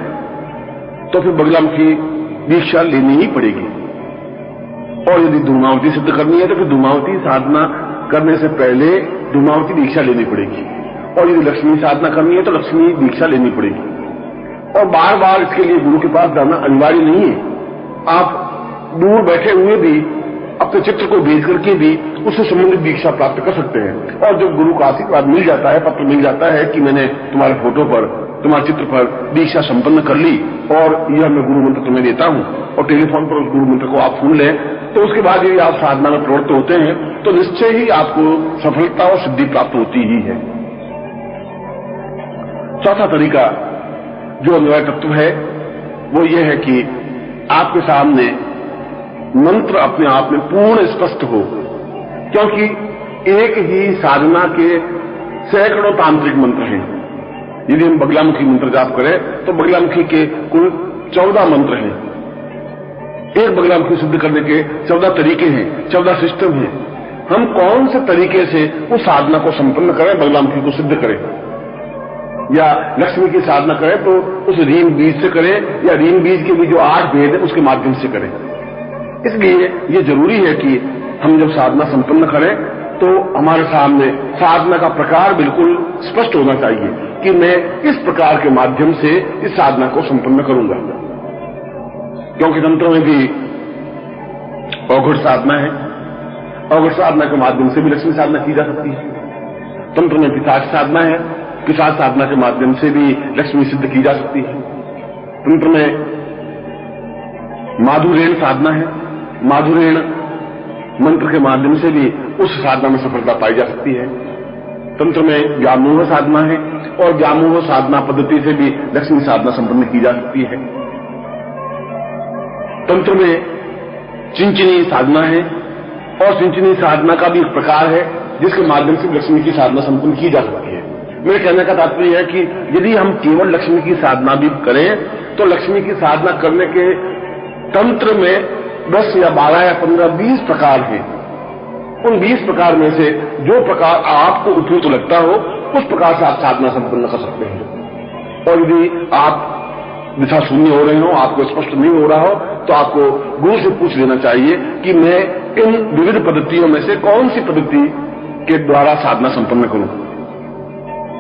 तो फिर बगलामुखी दीक्षा लेनी ही पड़ेगी, और यदि धूमावती सिद्ध करनी है तो फिर धूमावती साधना करने से पहले धूमावती दीक्षा लेनी पड़ेगी, और यदि लक्ष्मी साधना करनी है तो लक्ष्मी दीक्षा लेनी पड़ेगी। और बार बार इसके लिए गुरु के पास जाना अनिवार्य नहीं है। आप दूर बैठे हुए भी अपने चित्र को भेज करके भी उससे संबंधित दीक्षा प्राप्त कर सकते हैं। और जब गुरु का आशीर्वाद मिल जाता है, पत्र मिल जाता है कि मैंने तुम्हारे फोटो पर, तुम्हारे चित्र पर दीक्षा संपन्न कर ली और यह मैं गुरु मंत्र तुम्हें देता हूं, और टेलीफोन पर उस गुरु मंत्र को आप सुन लें, तो उसके बाद यदि आप साधना में प्रवृत्त होते हैं तो निश्चय ही आपको सफलता और सिद्धि प्राप्त होती ही है। चौथा तरीका जो अन्वय तत्व है वो ये है कि आपके सामने मंत्र अपने आप में पूर्ण स्पष्ट हो, क्योंकि एक ही साधना के सैकड़ों तांत्रिक मंत्र हैं। यदि हम बगलामुखी मंत्र जाप करें तो बगलामुखी के कुल 14 मंत्र हैं। एक बगलामुखी सिद्ध करने के 14 तरीके हैं, 14 सिस्टम हैं। हम कौन से तरीके से उस साधना को संपन्न करें, बगलामुखी को सिद्ध करें, या लक्ष्मी की साधना करें तो उस रीम बीज से करें, या रीम बीज के भी जो 8 भेद है उसके माध्यम से करें। इसलिए ये जरूरी है कि हम जब साधना संपन्न करें तो हमारे सामने साधना का प्रकार बिल्कुल स्पष्ट होना चाहिए कि मैं इस प्रकार के माध्यम से इस साधना को संपन्न करूंगा। क्योंकि तंत्र में भी अवघड़ साधना है, अवघड़ साधना के माध्यम से भी लक्ष्मी साधना की जा सकती है। तंत्र में पिशाच साधना है, पिशाच साधना के माध्यम से भी लक्ष्मी सिद्ध की जा सकती है। तंत्र में माधुरेण साधना है, माधुरेण मंत्र के माध्यम से भी उस साधना में सफलता पाई जा सकती है। तंत्र में व्यामोह साधना है, और व्यामोह साधना पद्धति से भी लक्ष्मी साधना संपन्न की जा सकती है। तंत्र में चिंचनी साधना है, और चिंचनी साधना का भी एक प्रकार है जिसके माध्यम से लक्ष्मी की साधना संपन्न की जा सकती है। मेरे कहने का तात्पर्य है कि यदि हम केवल लक्ष्मी की साधना भी करें तो लक्ष्मी की साधना करने के तंत्र में 10 या 12 या 15, 20 प्रकार हैं। उन 20 प्रकार में से जो प्रकार आपको उपयुक्त लगता हो उस प्रकार से आप साधना संपन्न कर सकते हैं। और यदि आप दिशा शून्य हो रहे हो, आपको स्पष्ट नहीं हो रहा हो, तो आपको गुरु से पूछ लेना चाहिए कि मैं इन विविध पद्धतियों में से कौन सी पद्धति के द्वारा साधना संपन्न करूं,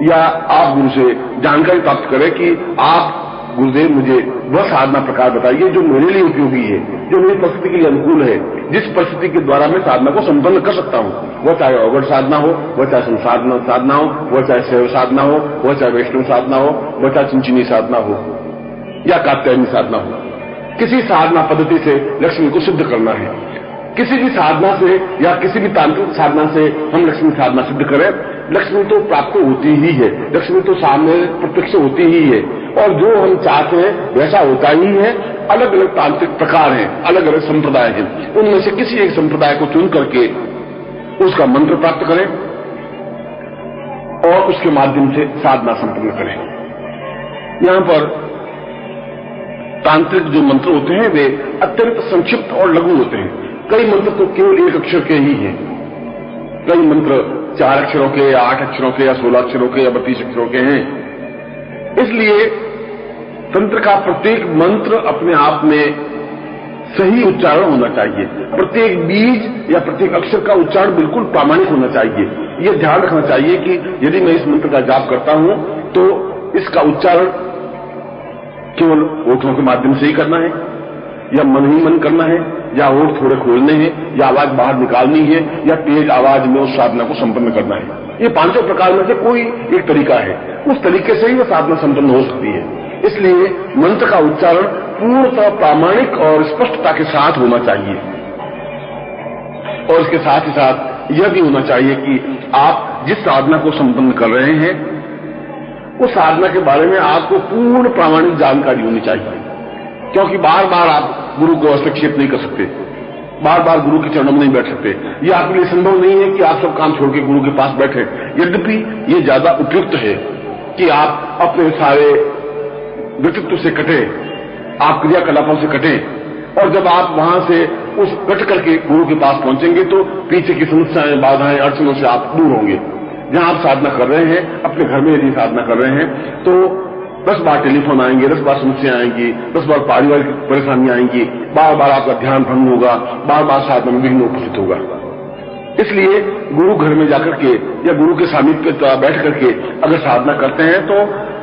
या आप गुरु से जानकारी प्राप्त करें कि आप गुरुदेव मुझे वह साधना प्रकार बताइए जो मेरे लिए उपयोगी है, जो मेरी परिस्थिति के लिए अनुकूल है, जिस परिस्थिति के द्वारा मैं साधना को संपन्न कर सकता हूं। वह चाहे अवगढ़ साधना हो, वह चाहे संसाधना साधना हो, वह चाहे शैव साधना हो, वह चाहे वैष्णव साधना हो, वह चाहे चिंचिनी साधना हो, या कात्यायनी साधना हो। किसी साधना पद्धति से लक्ष्मी को सिद्ध करना है। किसी भी साधना से या किसी भी तांत्रिक साधना से हम लक्ष्मी साधना सिद्ध करें, लक्ष्मी तो प्राप्त होती ही है, लक्ष्मी तो सामने प्रत्यक्ष होती ही है, और जो हम चाहते हैं वैसा होता ही है। अलग अलग तांत्रिक प्रकार हैं, अलग अलग संप्रदाय हैं, उनमें से किसी एक संप्रदाय को चुन करके उसका मंत्र प्राप्त करें और उसके माध्यम से साधना संपन्न करें। यहां पर तांत्रिक जो मंत्र होते हैं वे अत्यंत संक्षिप्त और लघु होते हैं। कई मंत्र तो केवल 1 अक्षर के ही हैं, कई मंत्र 4 अक्षरों के या 8 अक्षरों के या 16 अक्षरों के या 32 अक्षरों के हैं। इसलिए तंत्र का प्रत्येक मंत्र अपने आप में सही उच्चारण होना चाहिए। प्रत्येक बीज या प्रत्येक अक्षर का उच्चारण बिल्कुल प्रामाणिक होना चाहिए। यह ध्यान रखना चाहिए कि यदि मैं इस मंत्र का जाप करता हूं तो इसका उच्चारण केवल होठों के माध्यम से ही करना है, या मन ही मन करना है, या होठ थोड़े खोलने हैं, या आवाज बाहर निकालनी है, या तेज आवाज में उस साधना को संपन्न करना है। ये 5 प्रकार में से कोई एक तरीका है, उस तरीके से ही वह साधना संपन्न हो सकती है। इसलिए मंत्र का उच्चारण पूर्णतः प्रामाणिक और स्पष्टता के साथ होना चाहिए। और इसके साथ ही साथ यह भी होना चाहिए कि आप जिस साधना को संपन्न कर रहे हैं उस साधना के बारे में आपको पूर्ण प्रामाणिक जानकारी होनी चाहिए, क्योंकि बार बार आप गुरु को हस्तक्षेप नहीं कर सकते, बार बार गुरु के चरणों में नहीं बैठ सकते। यह आपके लिए संभव नहीं है कि आप सब काम छोड़ के गुरु के पास बैठे। यद्यपि ये ज्यादा उपयुक्त है कि आप अपने सारे व्यक्तित्व से कटे, आप क्रियाकलापों से कटे, और जब आप वहां से उस कट करके गुरु के पास पहुंचेंगे तो पीछे की समस्याएं, बाधाएं, अड़चनों से आप दूर होंगे। जहां आप साधना कर रहे हैं, अपने घर में यदि साधना कर रहे हैं तो 10 बार टेलीफोन आएंगे, 10 बार समस्या आएंगी, 10 बार पारिवारिक परेशानियां आएंगी, बार बार आपका ध्यान भंग होगा, बार बार साधना में विघ्न उपस्थित होगा। इसलिए गुरु घर में जाकर के या गुरु के सामीप्य पे बैठ करके अगर साधना करते हैं तो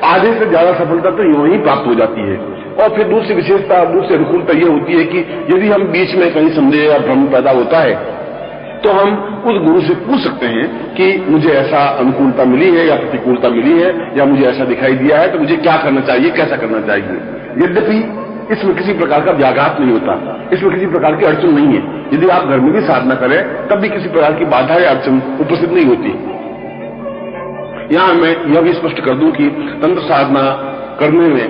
आधे से ज्यादा सफलता तो यूं ही प्राप्त हो जाती है। और फिर दूसरी विशेषता, दूसरी अनुकूलता यह होती है कि यदि हम बीच में कहीं संदेह या भ्रम पैदा होता है तो हम उस गुरु से पूछ सकते हैं कि मुझे ऐसा अनुकूलता मिली है या प्रतिकूलता मिली है या मुझे ऐसा दिखाई दिया है, तो मुझे क्या करना चाहिए, कैसा करना चाहिए। यद्यपि इसमें किसी प्रकार का व्याघात नहीं होता, इसमें किसी प्रकार की अड़चन नहीं है। यदि आप घर में भी साधना करें तब भी किसी प्रकार की बाधा या अड़चन उपस्थित नहीं होती। यहां मैं यह भी स्पष्ट कर दूं कि तंत्र साधना करने में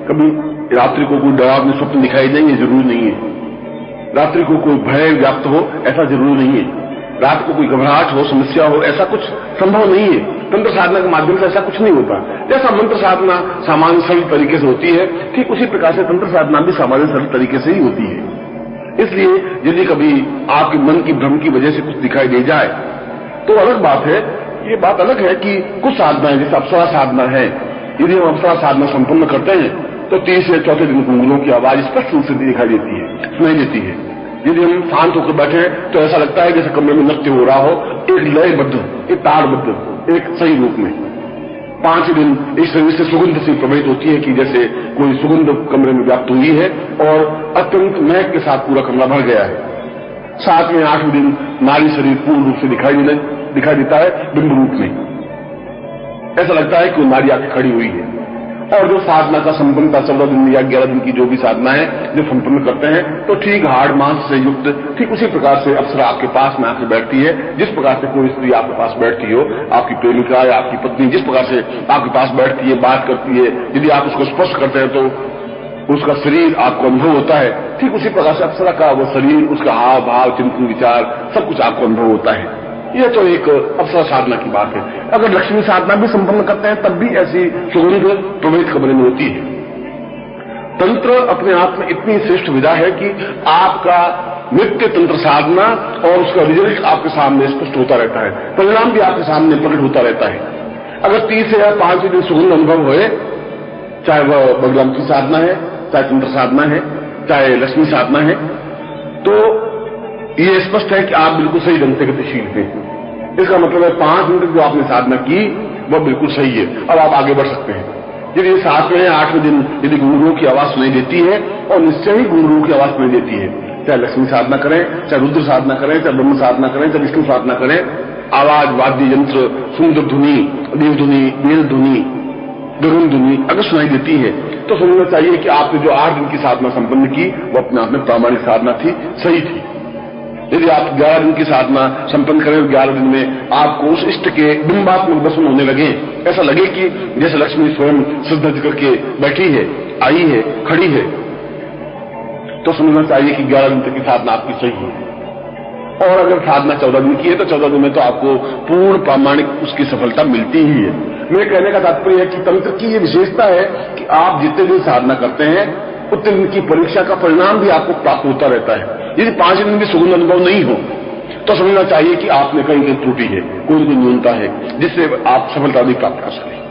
कभी रात्रि को कोई डरावने स्वप्न दिखाई देंगे, जरूरी नहीं है। रात्रि को कोई भय व्याप्त हो, ऐसा जरूरी नहीं है। रात को कोई घबराहट हो, समस्या हो, ऐसा कुछ संभव नहीं है। तंत्र साधना के माध्यम से ऐसा कुछ नहीं होता। जैसा मंत्र साधना सामान्य सरल तरीके से होती है, ठीक उसी प्रकार से तंत्र साधना भी सामान्य सरल तरीके से ही होती है। इसलिए यदि कभी आपके मन की भ्रम की वजह से कुछ दिखाई दे जाए तो अलग बात है। ये बात अलग है कि कुछ साधनाएं, जैसे अप्सरा साधना है, यदि हम अप्सरा साधना संपन्न करते हैं तो 3 से 4 दिन घुंघरूओं की आवाज स्पष्ट रूप से दिखाई देती है, सुनाई देती है। यदि हम शांत होकर बैठे तो ऐसा लगता है जैसे कमरे में नृत्य हो रहा हो, एक लयबद्ध, एक ताड़बद्ध, एक सही रूप में। 5 दिन इस शरीर से सुगंध से प्रभावित होती है कि जैसे कोई सुगंध कमरे में व्याप्त हुई है और अत्यंत महक के साथ पूरा कमरा भर गया है। 7वें 8वें दिन नारी शरीर पूर्ण रूप से दिखाई देता है बिंब रूप में। ऐसा लगता है कि वो नारी आके खड़ी हुई है। और जो साधना का संपन्नता 14 दिन या 11 दिन की जो भी साधना है जो संपन्न करते हैं तो ठीक हाड़ मांस से युक्त ठीक उसी प्रकार से अप्सरा आपके पास में आकर बैठती है, जिस प्रकार से कोई स्त्री आपके पास बैठती हो, आपकी प्रेमिका या आपकी पत्नी जिस प्रकार से आपके पास बैठती है, बात करती है, यदि आप उसको स्पर्श करते हैं तो उसका शरीर आपको अनुभव होता है। ठीक उसी प्रकार से अप्सरा का वो शरीर, उसका हाव भाव, चिंतन, विचार सब कुछ आपको अनुभव होता है। यह तो एक अप्सरा साधना की बात है। अगर लक्ष्मी साधना भी संपन्न करते हैं तब भी ऐसी सुगंध प्रवेश कमरे में होती है। तंत्र अपने आप में इतनी श्रेष्ठ विधा है कि आपका नित्य तंत्र साधना और उसका रिजल्ट आपके सामने स्पष्ट होता रहता है, परिणाम भी आपके सामने प्रकट होता रहता है। अगर 30 या 5 दिन सुगंध अनुभव होए, चाहे वह भगवान की साधना है, चाहे तंत्र साधना है, चाहे लक्ष्मी साधना है, तो ये स्पष्ट है कि आप बिल्कुल सही ढंग से गतिशील हैं। इसका मतलब है 5 मिनट जो आपने साधना की वह बिल्कुल सही है, अब आप आगे बढ़ सकते हैं। यदि 7वें या 8वें दिन यदि गुरुओं की आवाज सुनाई देती है, और निश्चय ही गुरुओं की आवाज सुनाई देती है, चाहे लक्ष्मी साधना करें, चाहे रुद्र साधना करें, चाहे ब्रह्म साधना करें, चाहे विष्णु साधना करें, आवाज, वाद्य यंत्र, सुंदर ध्वनि, देवध्वनि, वेद ध्वनि, गगन ध्वनि अगर सुनाई देती है तो समझना चाहिए कि आपने जो 8 दिन की साधना संपन्न की वो अपने आप में प्रामाणिक साधना थी, सही थी। यदि आप 11 दिन की साधना संपन्न करें, 11 दिन में आपको उस इष्ट के बिंबात्मक दर्शन होने लगे, ऐसा लगे कि जैसे लक्ष्मी स्वयं श्रद्धा करके बैठी है, आई है, खड़ी है, तो समझना चाहिए कि 11 दिन तक की साधना आपकी सही है। और अगर साधना 14 दिन की है तो 14 दिन में तो आपको पूर्ण प्रामाणिक उसकी सफलता मिलती ही है। मेरे कहने का तात्पर्य है कि तंत्र की ये विशेषता है कि आप जितने दिन साधना करते हैं उतने दिन की परीक्षा का परिणाम भी आपको प्राप्त होता रहता है। यदि 5 दिन भी सुगंध अनुभव नहीं हो तो समझना चाहिए कि आपने कहीं त्रुटि है, कोई न्यूनता है जिससे आप सफलता नहीं प्राप्त कर सके।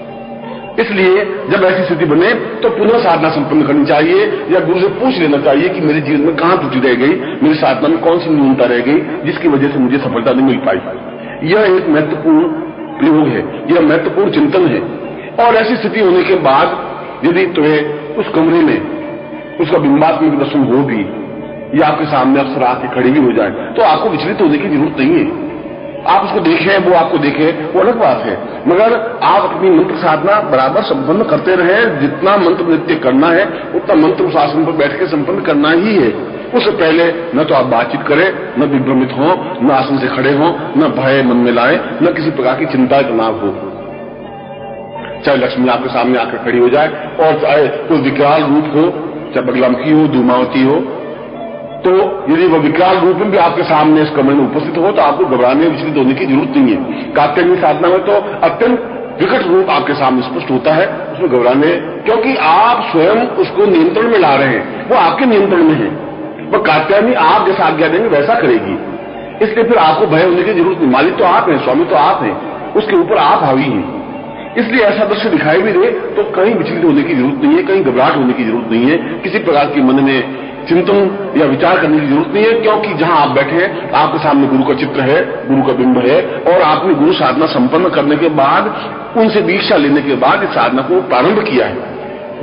इसलिए जब ऐसी स्थिति बने तो पुनः साधना संपन्न करनी चाहिए या गुरु से पूछ लेना चाहिए कि मेरे जीवन में कहां त्रुटि रह गई, मेरी साधना में कौन सी न्यूनता रह गई जिसकी वजह से मुझे सफलता नहीं मिल पाई। यह एक महत्वपूर्ण प्रयोग है, यह महत्वपूर्ण चिंतन है। और ऐसी स्थिति होने के बाद यदि तुम्हें उस कमरे में उसका बिंबात्मक दर्शन हो भी या आपके सामने अप्सरा आके खड़ी भी हो जाए तो आपको विचलित होने की जरूरत नहीं है। आप उसको देखें, वो आपको देखे, वो अलग बात है, मगर आप अपनी मंत्र साधना बराबर संपन्न करते रहे। जितना मंत्र नृत्य करना है उतना मंत्र शासन पर बैठ के संपन्न करना ही है। उससे पहले न तो आप बातचीत करें, न विभ्रमित हो, न आसन से खड़े हो, न भय मन में लाए, न किसी प्रकार की चिंता तनाव हो। चाहे लक्ष्मी आपके सामने आकर खड़ी हो जाए और चाहे कोई विकराल रूप हो, चाहे बगलामुखी हो, धूमावती हो, तो यदि वह विकराल रूप में भी आपके सामने इस कमरे में उपस्थित हो तो आपको घबराने विचलित होने की जरूरत नहीं है। कात्यायनी साधना में तो अत्यंत विकट रूप आपके सामने स्पष्ट होता है, उसमें घबराने, क्योंकि आप स्वयं उसको नियंत्रण में ला रहे हैं, वो आपके नियंत्रण में है। वह कात्यायनी आप जैसा आज्ञा देंगे वैसा करेगी, इसलिए फिर आपको भय होने की जरूरत नहीं। मालिक तो आप हैं, स्वामी तो आप हैं, उसके ऊपर आप हावी हैं। इसलिए ऐसा दृश्य दिखाई भी दे तो कहीं विचलित होने की जरूरत नहीं है, कहीं घबराहट होने की जरूरत नहीं है, किसी प्रकार की मन में चिंतन या विचार करने की जरूरत नहीं है, क्योंकि जहां आप बैठे हैं आपके सामने गुरु का चित्र है, गुरु का बिंब है, और आपने गुरु साधना संपन्न करने के बाद, उनसे दीक्षा लेने के बाद इस साधना को प्रारंभ किया है।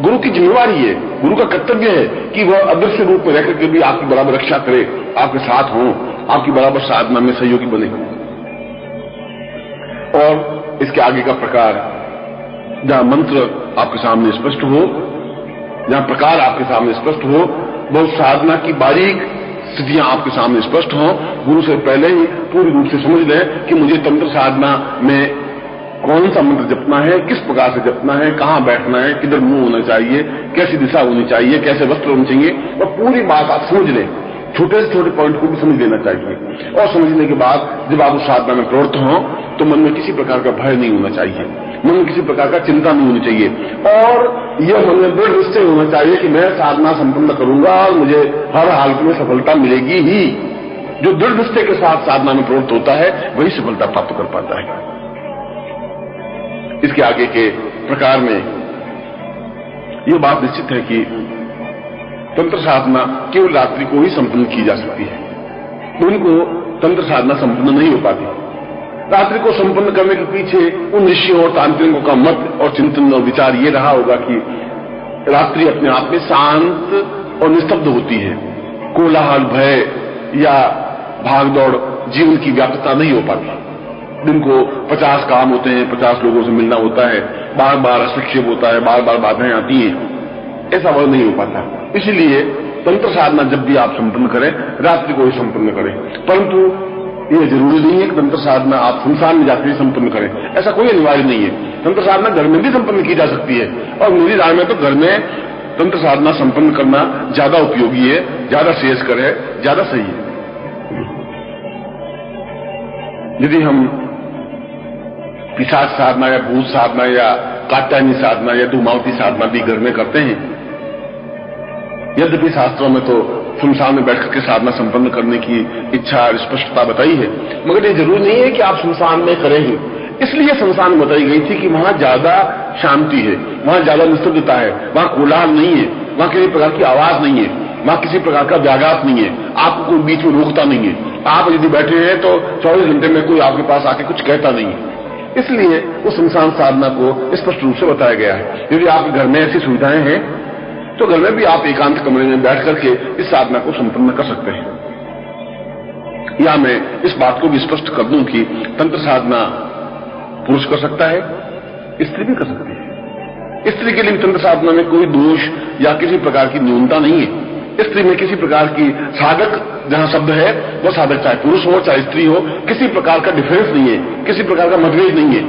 गुरु की जिम्मेवारी है, गुरु का कर्तव्य है कि वह अदृश्य रूप में रहकर के भी आपकी बराबर रक्षा करे, आपके साथ हो, आपकी बराबर साधना में सहयोगी बने। और इसके आगे का प्रकार, जहां मंत्र आपके सामने स्पष्ट हो, जहां प्रकार आपके सामने स्पष्ट हो, बहुत साधना की बारीक स्थितियां आपके सामने स्पष्ट हों, गुरु से पहले ही पूरी रूप से समझ लें कि मुझे तंत्र साधना में कौन सा मंत्र जपना है, किस प्रकार से जपना है, कहां बैठना है, किधर मुंह होना चाहिए, कैसी दिशा होनी चाहिए, कैसे वस्त्र होने चाहिए, और पूरी बात आप समझ लें। छोटे से छोटे पॉइंट को भी समझ लेना चाहिए, और समझने के बाद जब आप उस साधना में प्रवृत्त हों तो मन में किसी प्रकार का भय नहीं होना चाहिए, मन में किसी प्रकार का चिंता नहीं होनी चाहिए, और यह मन में दृढ़ निश्चय होना चाहिए कि मैं साधना संपन्न करूंगा और मुझे हर हालत में सफलता मिलेगी ही। जो दृढ़ निश्चय के साथ साधना में प्रवृत्त होता है वही सफलता प्राप्त कर पाता है। इसके आगे के प्रकार में यह बात निश्चित है कि तंत्र साधना केवल रात्रि को ही संपन्न की जा सकती है, उनको तंत्र साधना संपन्न नहीं हो पाती। रात्रि को संपन्न करने के पीछे उन ऋषियों और तांत्रिकों का मत और चिंतन और विचार ये रहा होगा कि रात्रि अपने आप में शांत और निस्तब्ध होती है, कोलाहल, भय या भागदौड़ जीवन की व्याप्तता नहीं हो पाती। दिन को 50 काम होते हैं, 50 लोगों से मिलना होता है, बार बार हस्तक्षेप होता है, बार बार बाधाएं आती हैं, ऐसा वह नहीं हो पाता। इसलिए तंत्र साधना जब भी आप संपन्न करें रात्रि को ही संपन्न करें, परंतु यह जरूरी नहीं है कि तंत्र साधना आप संसार में जाकर ही संपन्न करें, ऐसा कोई अनिवार्य नहीं है। तंत्र साधना घर में भी संपन्न की जा सकती है, और मेरी राय में तो घर में तंत्र साधना संपन्न करना ज्यादा उपयोगी है, ज्यादा श्रेयस्कर है, ज्यादा सही है। यदि हम पिशाच साधना या भूत साधना या कात्यायनी साधना या धूमावती साधना भी घर में करते हैं, यद्यपि शास्त्रों में तो सुनसान में बैठकर के साधना संपन्न करने की इच्छा और स्पष्टता बताई है, मगर ये जरूरी नहीं है कि आप सुनसान में करें ही। इसलिए सुनसान बताई गई थी कि वहां ज्यादा शांति है, वहां ज्यादा निस्तब्धता है, वहां कोलाहल नहीं है, वहां किसी प्रकार की आवाज नहीं है, वहां किसी प्रकार का व्याघात नहीं है, आपको कोई बीच में रोकता नहीं है। आप यदि बैठे हैं तो 24 घंटे में कोई आपके पास आके कुछ कहता नहीं है। इसलिए उस सुनसान साधना को स्पष्ट रूप से बताया गया है। यदि आपके घर में ऐसी सुविधाएं हैं तो घर में भी आप एकांत कमरे में बैठ करके इस साधना को संपन्न कर सकते हैं। या मैं इस बात को भी स्पष्ट कर दूं कि तंत्र साधना पुरुष कर सकता है, स्त्री भी कर सकती है। स्त्री के लिए तंत्र साधना में कोई दोष या किसी प्रकार की न्यूनता नहीं है। स्त्री में किसी प्रकार की साधक जहां शब्द है वह साधक चाहे पुरुष हो चाहे स्त्री हो, किसी प्रकार का डिफरेंस नहीं है, किसी प्रकार का मतभेद नहीं है।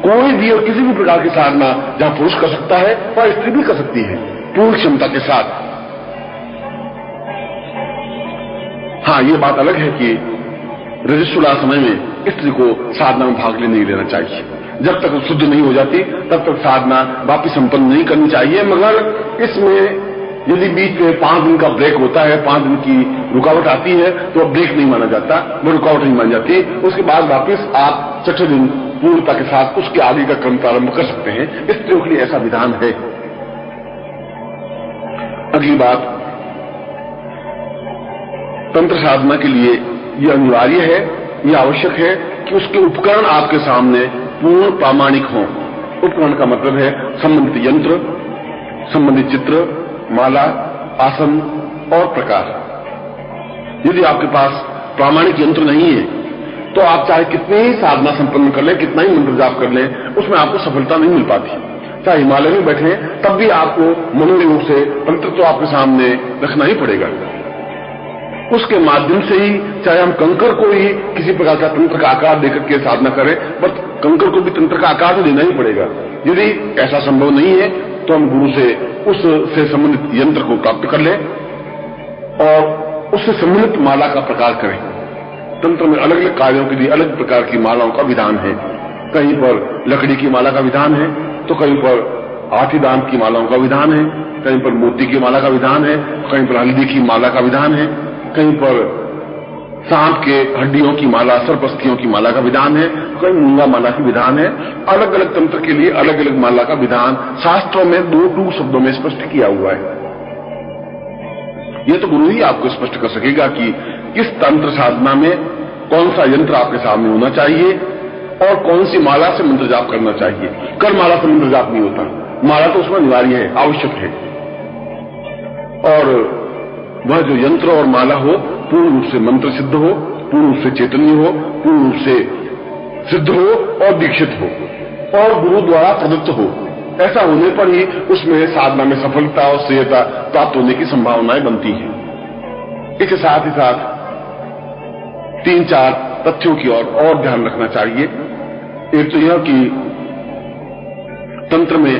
कोई भी और किसी भी प्रकार की साधना जहां पुरुष कर सकता है वह स्त्री भी कर सकती है, पूर्ण क्षमता के साथ। हाँ, ये बात अलग है कि रजस्वला समय में स्त्री को साधना में भाग नहीं लेना चाहिए। जब तक शुद्ध नहीं हो जाती तब तक साधना वापिस संपन्न नहीं करनी चाहिए। मगर इसमें यदि बीच में 5 दिन का ब्रेक होता है, 5 दिन की रुकावट आती है तो ब्रेक नहीं माना जाता, वो रुकावट नहीं मानी जाती। उसके बाद वापिस आप 6ठे दिन पूर्णता के साथ उसके आगे का क्रम प्रारंभ कर सकते हैं। स्त्रियों के लिए ऐसा विधान है। अगली बात, तंत्र साधना के लिए यह अनिवार्य है, यह आवश्यक है कि उसके उपकरण आपके सामने पूर्ण प्रामाणिक हों। उपकरण का मतलब है संबंधित यंत्र, संबंधित चित्र, माला, आसन और प्रकार। यदि आपके पास प्रामाणिक यंत्र नहीं है तो आप चाहे कितनी ही साधना संपन्न कर लें, कितना ही मंत्र जाप कर लें, उसमें आपको सफलता नहीं मिल पाती। चाहे हिमालय में बैठे तब भी आपको मनोयोग से तंत्र तो आपके सामने रखना ही पड़ेगा। उसके माध्यम से ही, चाहे हम कंकर को ही किसी प्रकार का तंत्र का आकार देकर के साधना करें, बट कंकर को भी तंत्र का आकार तो देना ही पड़ेगा। यदि ऐसा संभव नहीं है तो हम गुरु से उससे संबंधित यंत्र को प्राप्त कर लें और उससे संबंधित माला का प्रकार करें। तंत्र में अलग अलग कार्यों के लिए अलग प्रकार की मालाओं का विधान है। कहीं पर लकड़ी की माला का विधान है, तो कहीं पर हाथी दांत की मालाओं का विधान है, कहीं पर मोती की माला का विधान है, कहीं पर हल्दी की माला का विधान है, कहीं पर सांप के हड्डियों की माला, सर्पस्थियों की माला का विधान है, कहीं मूंगा माला की विधान है। अलग अलग तंत्र के लिए अलग अलग माला का विधान शास्त्रों में 2 शब्दों में स्पष्ट किया हुआ है। यह तो गुरु ही आपको स्पष्ट कर सकेगा कि किस तंत्र साधना में कौन सा यंत्र आपके सामने होना चाहिए और कौन सी माला से मंत्र जाप करना चाहिए। कर माला से मंत्र जाप नहीं होता, माला तो उसमें अनिवार्य है, आवश्यक है। और वह जो यंत्र और माला हो पूर्ण रूप से मंत्र सिद्ध हो, पूर्ण रूप से चैतन्य हो, पूर्ण रूप से सिद्ध हो और दीक्षित हो और गुरु द्वारा प्रदत्त हो। ऐसा होने पर ही उसमें साधना में सफलता और श्रेयता प्राप्त होने की संभावनाएं बनती हैं। इसके साथ ही साथ 3-4 तथ्यों की और ध्यान रखना चाहिए। एक तो यह कि तंत्र में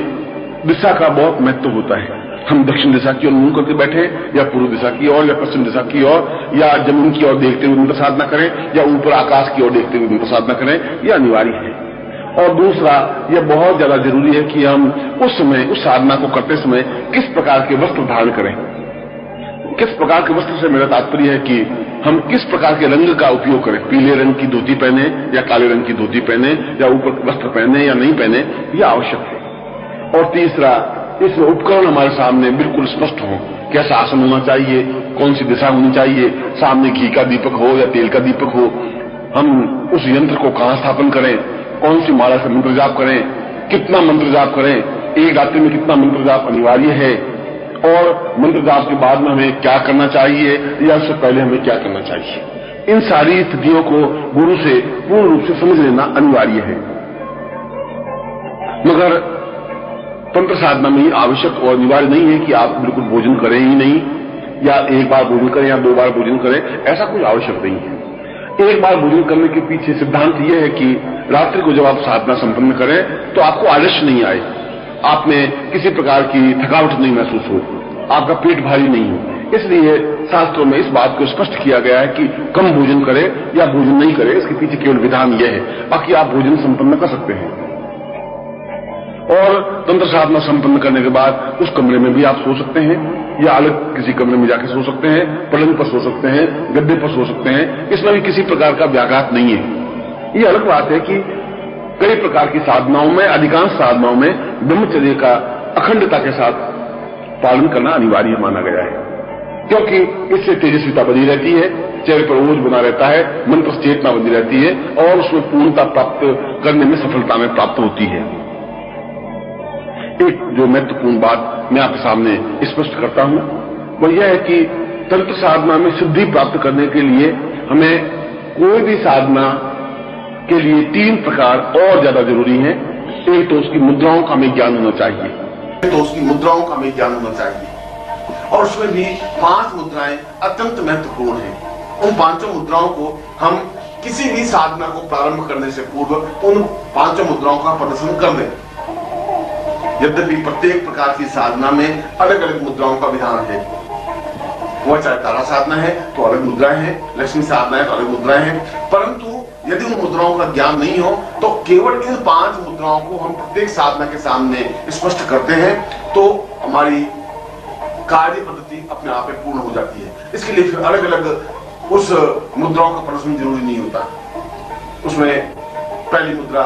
दिशा का बहुत महत्व होता है। हम दक्षिण दिशा की ओर मुंह करके बैठे या पूर्व दिशा की ओर या पश्चिम दिशा की ओर या जमीन की ओर देखते हुए मंत्र साधना करें या ऊपर आकाश की ओर देखते हुए मंत्र साधना करें, यह अनिवार्य है। और दूसरा, यह बहुत ज्यादा जरूरी है कि हम उस समय उस साधना को करते समय किस प्रकार के वस्त्र धारण करें। किस प्रकार के वस्त्र से मेरा तात्पर्य है कि हम किस प्रकार के रंग का उपयोग करें। पीले रंग की धोती पहने या काले रंग की धोती पहने या ऊपर वस्त्र पहने या नहीं पहने, यह आवश्यक है। और तीसरा, इसमें उपकरण हमारे सामने बिल्कुल स्पष्ट हो। कैसा आसन होना चाहिए, कौन सी दिशा होनी चाहिए, सामने घी का दीपक हो या तेल का दीपक हो, हम उस यंत्र को कहां स्थापन करें, कौन सी माला से मंत्र जाप करें, कितना मंत्र जाप करें, एक रात्रि में कितना मंत्र जाप अनिवार्य है और मंत्र जाप के बाद में हमें क्या करना चाहिए या उससे पहले हमें क्या करना चाहिए। इन सारी स्थितियों को गुरु से पूर्ण रूप से समझ लेना अनिवार्य है। मगर तंत्र साधना में ही आवश्यक और अनिवार्य नहीं है कि आप बिल्कुल भोजन करें ही नहीं, या एक बार भोजन करें या 2 बार भोजन करें, ऐसा कुछ आवश्यक नहीं है। एक बार भोजन करने के पीछे सिद्धांत यह है कि रात्रि को जब आप साधना संपन्न करें तो आपको आलस्य नहीं आए, आप में किसी प्रकार की थकावट नहीं महसूस हो, आपका पेट भारी नहीं हो। इसलिए शास्त्रों में इस बात को स्पष्ट किया गया है कि कम भोजन करें या भोजन नहीं करें, इसके पीछे केवल विधान यह है। बाकी आप भोजन संपन्न कर सकते हैं और तंत्र साधना संपन्न करने के बाद उस कमरे में भी आप सो सकते हैं या अलग किसी कमरे में जाके सो सकते हैं, पलंग पर सो सकते हैं, गद्दे पर सो सकते हैं। इसमें भी किसी प्रकार का व्याघात नहीं है। ये अलग बात है कि कई प्रकार की साधनाओं में, अधिकांश साधनाओं में ब्रह्मचर्य का अखंडता के साथ पालन करना अनिवार्य माना गया है, क्योंकि इससे तेजस्विता बनी रहती है, चेहरे पर ओज बना रहता है, मन पर चेतना बनी रहती है और उसमें पूर्णता प्राप्त करने में सफलता में प्राप्त होती है। एक जो महत्वपूर्ण बात मैं आपके सामने स्पष्ट करता हूं वह यह है कि तंत्र साधना में सिद्धि प्राप्त करने के लिए हमें कोई भी साधना के लिए 3 प्रकार और ज्यादा जरूरी है। एक तो उसकी मुद्राओं का हमें ज्ञान होना चाहिए, और उसमें भी 5 मुद्राएं अत्यंत महत्वपूर्ण हैं। उन 5 मुद्राओं को हम किसी भी साधना को प्रारंभ करने से पूर्व उन 5 मुद्राओं का प्रदर्शन कर दें। यद्यपि प्रत्येक प्रकार की साधना में अलग अलग मुद्राओं का विधान है, वह चाहे तारा साधना है तो अलग मुद्राएं हैं, लक्ष्मी साधना है तो अलग मुद्राएं हैं, परंतु यदि उन मुद्राओं का ज्ञान नहीं हो तो केवल इन 5 मुद्राओं को हम प्रत्येक साधना के सामने स्पष्ट करते हैं तो हमारी कार्य पद्धति अपने आप में पूर्ण हो जाती है। इसके लिए फिर अलग अलग उस मुद्राओं का प्रदर्शन जरूरी नहीं होता। उसमें पहली मुद्रा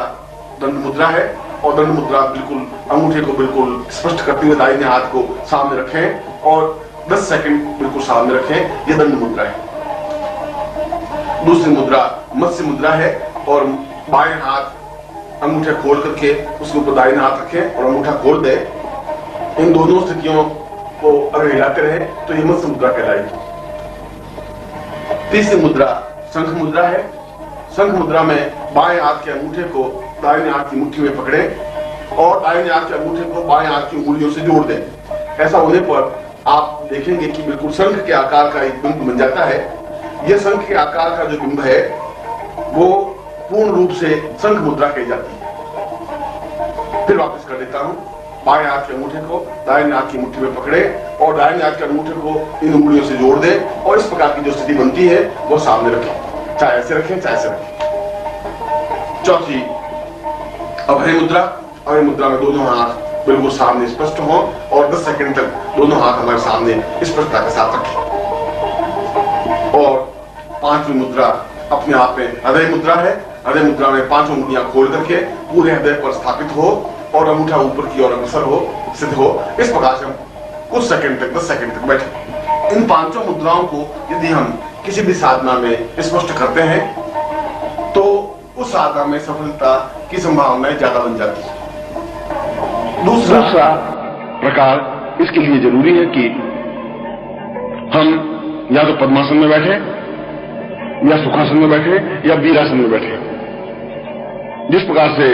दंड मुद्रा है और दंड मुद्रा बिल्कुल अंगूठे को बिल्कुल स्पष्ट करते हुए दाहिने हाथ को सामने रखें और 10 सेकंड बिल्कुल सामने रखें, यह दंड मुद्रा है। दूसरी मुद्रा मत्स्य मुद्रा है और बाएं हाथ अंगूठे खोल करके उसके ऊपर दाहिने हाथ रखें और अंगूठा खोल दें। इन दोनों स्थितियों को अगर हिलाते रहे तो यह मत्स्य मुद्रा कहलाएगी। तीसरी मुद्रा शंख मुद्रा है। शंख मुद्रा में बाएं हाथ के अंगूठे को दाहिने हाथ की मुट्ठी में पकड़े और दाहिने हाथ के अंगूठे को बाएं हाथ की उंगलियों से जोड़ दें। ऐसा होने पर आप देखेंगे कि बिल्कुल शंख के आकार का एक बिंब बन जाता है। यह शंख के आकार का जो बिंब है वो पूर्ण रूप से शंख मुद्रा कही जाती है। फिर वापस कर देता हूं। बाएं हाथ के अंगूठे को दाहिने हाथ की मुट्ठी में पकड़े और दाहिने हाथ के अंगूठे को इन उंगलियों से जोड़ दे और इस प्रकार की जो स्थिति बनती है वो सामने रखें, चाहे ऐसे रखें चाहे ऐसे रखें। चौथी अभय मुद्रा। अभय मुद्रा में दोनों हाथ बिल्कुल सामने स्पष्ट हो और 10 सेकंड तक दोनों हाथ हमारे सामने स्पष्टता के साथ रखें। और पांचवी मुद्रा अपने आप में हृदय मुद्रा है। हृदय मुद्रा में 5 उंगलियां खोल करके पूरे हृदय पर स्थापित हो और अंगूठा ऊपर की ओर अग्रसर हो, सिद्ध हो। इस प्रकार से हम कुछ सेकंड तक 10 सेकंड तक बैठे। इन 5 मुद्राओं को यदि हम किसी भी साधना में स्पष्ट करते हैं तो उस साधना में सफलता की संभावनाएं ज्यादा बन जाती है। दूसरा प्रकार इसके लिए जरूरी है कि हम या तो पद्मासन में बैठे या सुखासन में बैठे या वीरासन में बैठे। जिस प्रकार से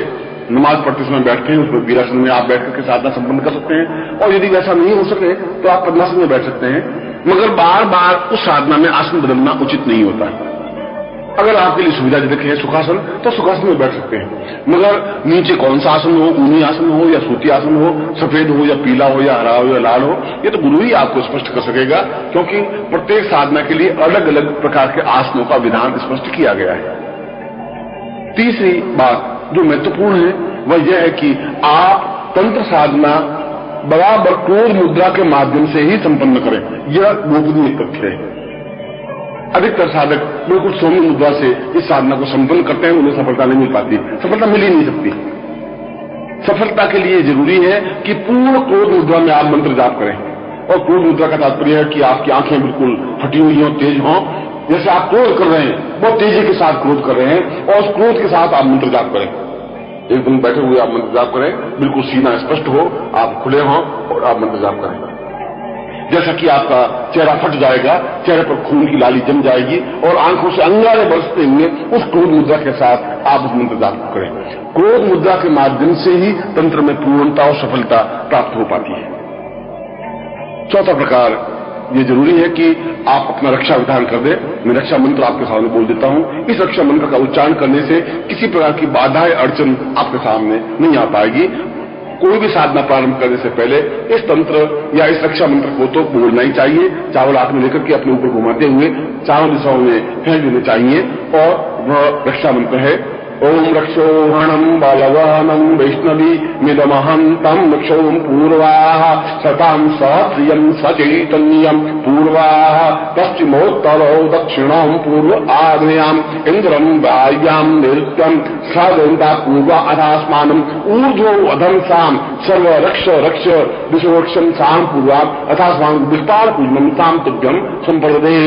नमाज पढ़ते समय बैठते हैं उसमें वीरासन में आप बैठ करके साधना संपन्न कर सकते हैं, और यदि वैसा नहीं हो सके तो आप पद्मासन में बैठ सकते हैं। मगर बार बार उस साधना में आसन बदलना उचित नहीं होता है। अगर आपके लिए सुविधाजनक है सुखासन तो सुखासन में बैठ सकते हैं, मगर नीचे कौन सा आसन हो, ऊनी आसन हो या सूती आसन हो, सफेद हो या पीला हो या हरा हो या लाल हो, ये तो गुरु ही आपको स्पष्ट कर सकेगा, क्योंकि प्रत्येक साधना के लिए अलग अलग प्रकार के आसनों का विधान स्पष्ट किया गया है। तीसरी बात जो महत्वपूर्ण है वह यह है कि आप तंत्र साधना बराबर क्रोध मुद्रा के माध्यम से ही संपन्न करें। यह गोपनीय तथ्य है। अधिकतर साधक बिल्कुल सौम्य मुद्रा से इस साधना को संपन्न करते हैं, उन्हें सफलता नहीं मिल पाती, सफलता मिल ही नहीं सकती। सफलता के लिए जरूरी है कि पूर्ण क्रोध मुद्रा में आप मंत्र जाप करें। और क्रोध मुद्रा का तात्पर्य है कि आपकी आंखें बिल्कुल फटी हुई हों, तेज हों, जैसे आप क्रोध कर रहे हैं, बहुत तेजी के साथ क्रोध कर रहे हैं, और उस क्रोध के साथ आप मंत्र जाप करें। एकदम बैठे हुए आप मंत्र जाप करें, बिल्कुल सीना स्पष्ट हो, आप खुले हों और आप मंत्र जाप करें। जैसा कि आपका चेहरा फट जाएगा, चेहरे पर खून की लाली जम जाएगी और आंखों से अंगारे बरसते हुए उस क्रोध मुद्रा के साथ आप उस मंत्र जाप करें। क्रोध मुद्रा के माध्यम से ही तंत्र में पूर्णता और सफलता प्राप्त हो पाती है। चौथा प्रकार ये जरूरी है कि आप अपना रक्षा विधान कर दें। मैं रक्षा मंत्र आपके सामने बोल देता हूं। इस रक्षा मंत्र का उच्चारण करने से किसी प्रकार की बाधाएं अड़चन आपके सामने नहीं आ पाएगी। कोई भी साधना प्रारंभ करने से पहले इस तंत्र या इस रक्षा मंत्र को तो बोलना ही चाहिए। चावल हाथ में लेकर के अपने ऊपर घुमाते हुए चारों दिशाओं में फेंक देने चाहिए, और वह रक्षा मंत्र है ओम रक्षोहणम बलवानम वैष्णवी मिदमहं तम रक्षोम पूर्वाः सतां सत्रियं सचैतन्यं पूर्वाः पश्चिमोत्तरौ दक्षिणां पूर्व आग्नेयां इंद्रं वायुयां नैऋत्यं साधयन्ता पूर्व अथास्मानम् ऊर्ध्वो अधं साम सर्व रक्ष रक्ष विश्वरक्षं साम पूर्वा अथास्मान विस्तार पूजनम साम तुभ्यं संप्रदे।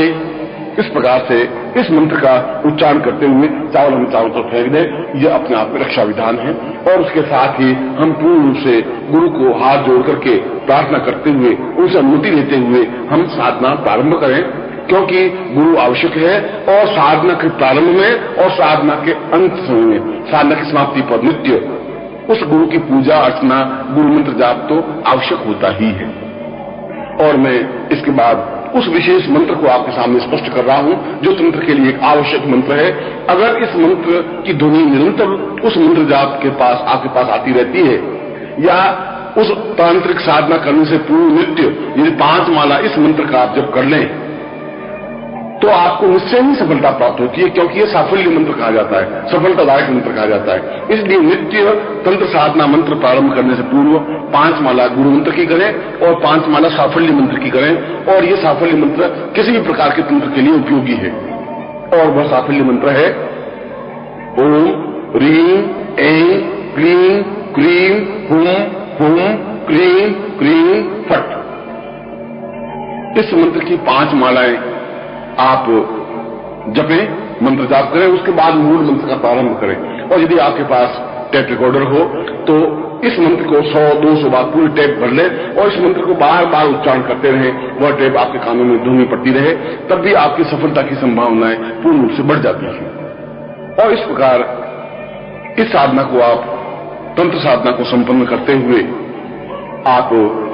इस प्रकार से इस मंत्र का उच्चारण करते हुए चावल हम चारों तरफ फेंक दें, यह अपने आप में रक्षा विधान है। और उसके साथ ही हम पूर्ण रूप से गुरु को हाथ जोड़ करके प्रार्थना करते हुए उनसे अनुमति लेते हुए हम साधना प्रारंभ करें, क्योंकि गुरु आवश्यक है। और साधना के प्रारंभ में और साधना के अंत समय में, साधना की समाप्ति पर नित्य उस गुरु की पूजा अर्चना गुरु मंत्र जाप तो आवश्यक होता ही है। और मैं इसके बाद उस विशेष मंत्र को आपके सामने स्पष्ट कर रहा हूं जो तंत्र के लिए एक आवश्यक मंत्र है। अगर इस मंत्र की ध्वनि निरंतर उस मंत्र जाप के पास आपके पास आती रहती है, या उस तांत्रिक साधना करने से पूर्व नित्य यदि 5 माला इस मंत्र का आप जब कर लें तो आपको निश्चय ही सफलता प्राप्त होती है, क्योंकि यह साफल्य मंत्र कहा जाता है, सफलतादायक मंत्र कहा जाता है। इसलिए नित्य तंत्र साधना मंत्र प्रारंभ करने से पूर्व 5 माला गुरु मंत्र की करें और 5 माला साफल्य मंत्र की करें। और यह साफल्य मंत्र किसी भी प्रकार के तंत्र के लिए उपयोगी है। और वह साफल्य मंत्र है ओम रीं ऐं क्लीं क्रीं हुं हुं क्लीं क्रीं फट। इस मंत्र की 5 मालाएं आप जपें, मंत्र जाप करें, उसके बाद मूल मंत्र का प्रारंभ करें। और यदि आपके पास टेप रिकॉर्डर हो तो इस मंत्र को 100-200 बार पूरी टेप भर ले और इस मंत्र को बार बार उच्चारण करते रहें। वह टेप आपके कानों में ध्वनि पड़ती रहे, तब भी आपकी सफलता की संभावनाएं पूर्ण रूप से बढ़ जाती हैं। और इस प्रकार इस साधना को आप तंत्र साधना को संपन्न करते हुए आप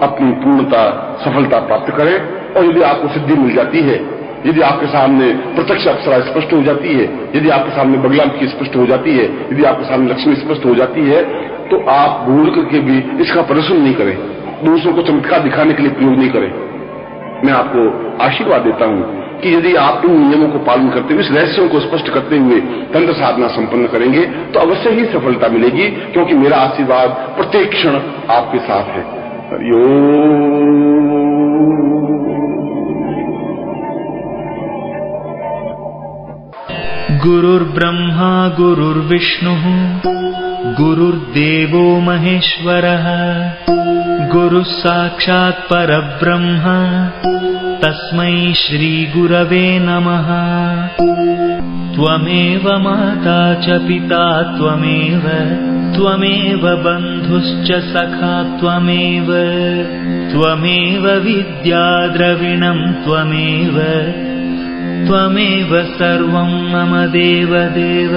अपनी पूर्णता सफलता प्राप्त करें। और यदि आपको सिद्धि मिल जाती है, यदि आपके सामने प्रत्यक्ष अप्सरा स्पष्ट हो जाती है, यदि आपके सामने बगलामुखी स्पष्ट हो जाती है, यदि आपके सामने लक्ष्मी स्पष्ट हो जाती है, तो आप भूल करके भी इसका प्रदर्शन नहीं करें, दूसरों को चमत्कार दिखाने के लिए प्रयोग नहीं करें। मैं आपको आशीर्वाद देता हूं कि यदि आप इन नियमों को पालन करते हुए, इस रहस्यों को स्पष्ट करते हुए तंत्र साधना संपन्न करेंगे तो अवश्य ही सफलता मिलेगी, क्योंकि मेरा आशीर्वाद प्रत्येक क्षण आपके साथ है। हरि ओम। गुरुर्ब्रह्मा गुरुर्विष्णुः गुरुर्देवो महेश्वरः गुरुः साक्षात् परब्रह्म तस्मै श्री गुरवे नमः। त्वमेव माता च पिता त्वमेव बन्धुश्च सखा त्वमेव विद्या द्रविणं त्वमेव सर्वं मम देवदेव।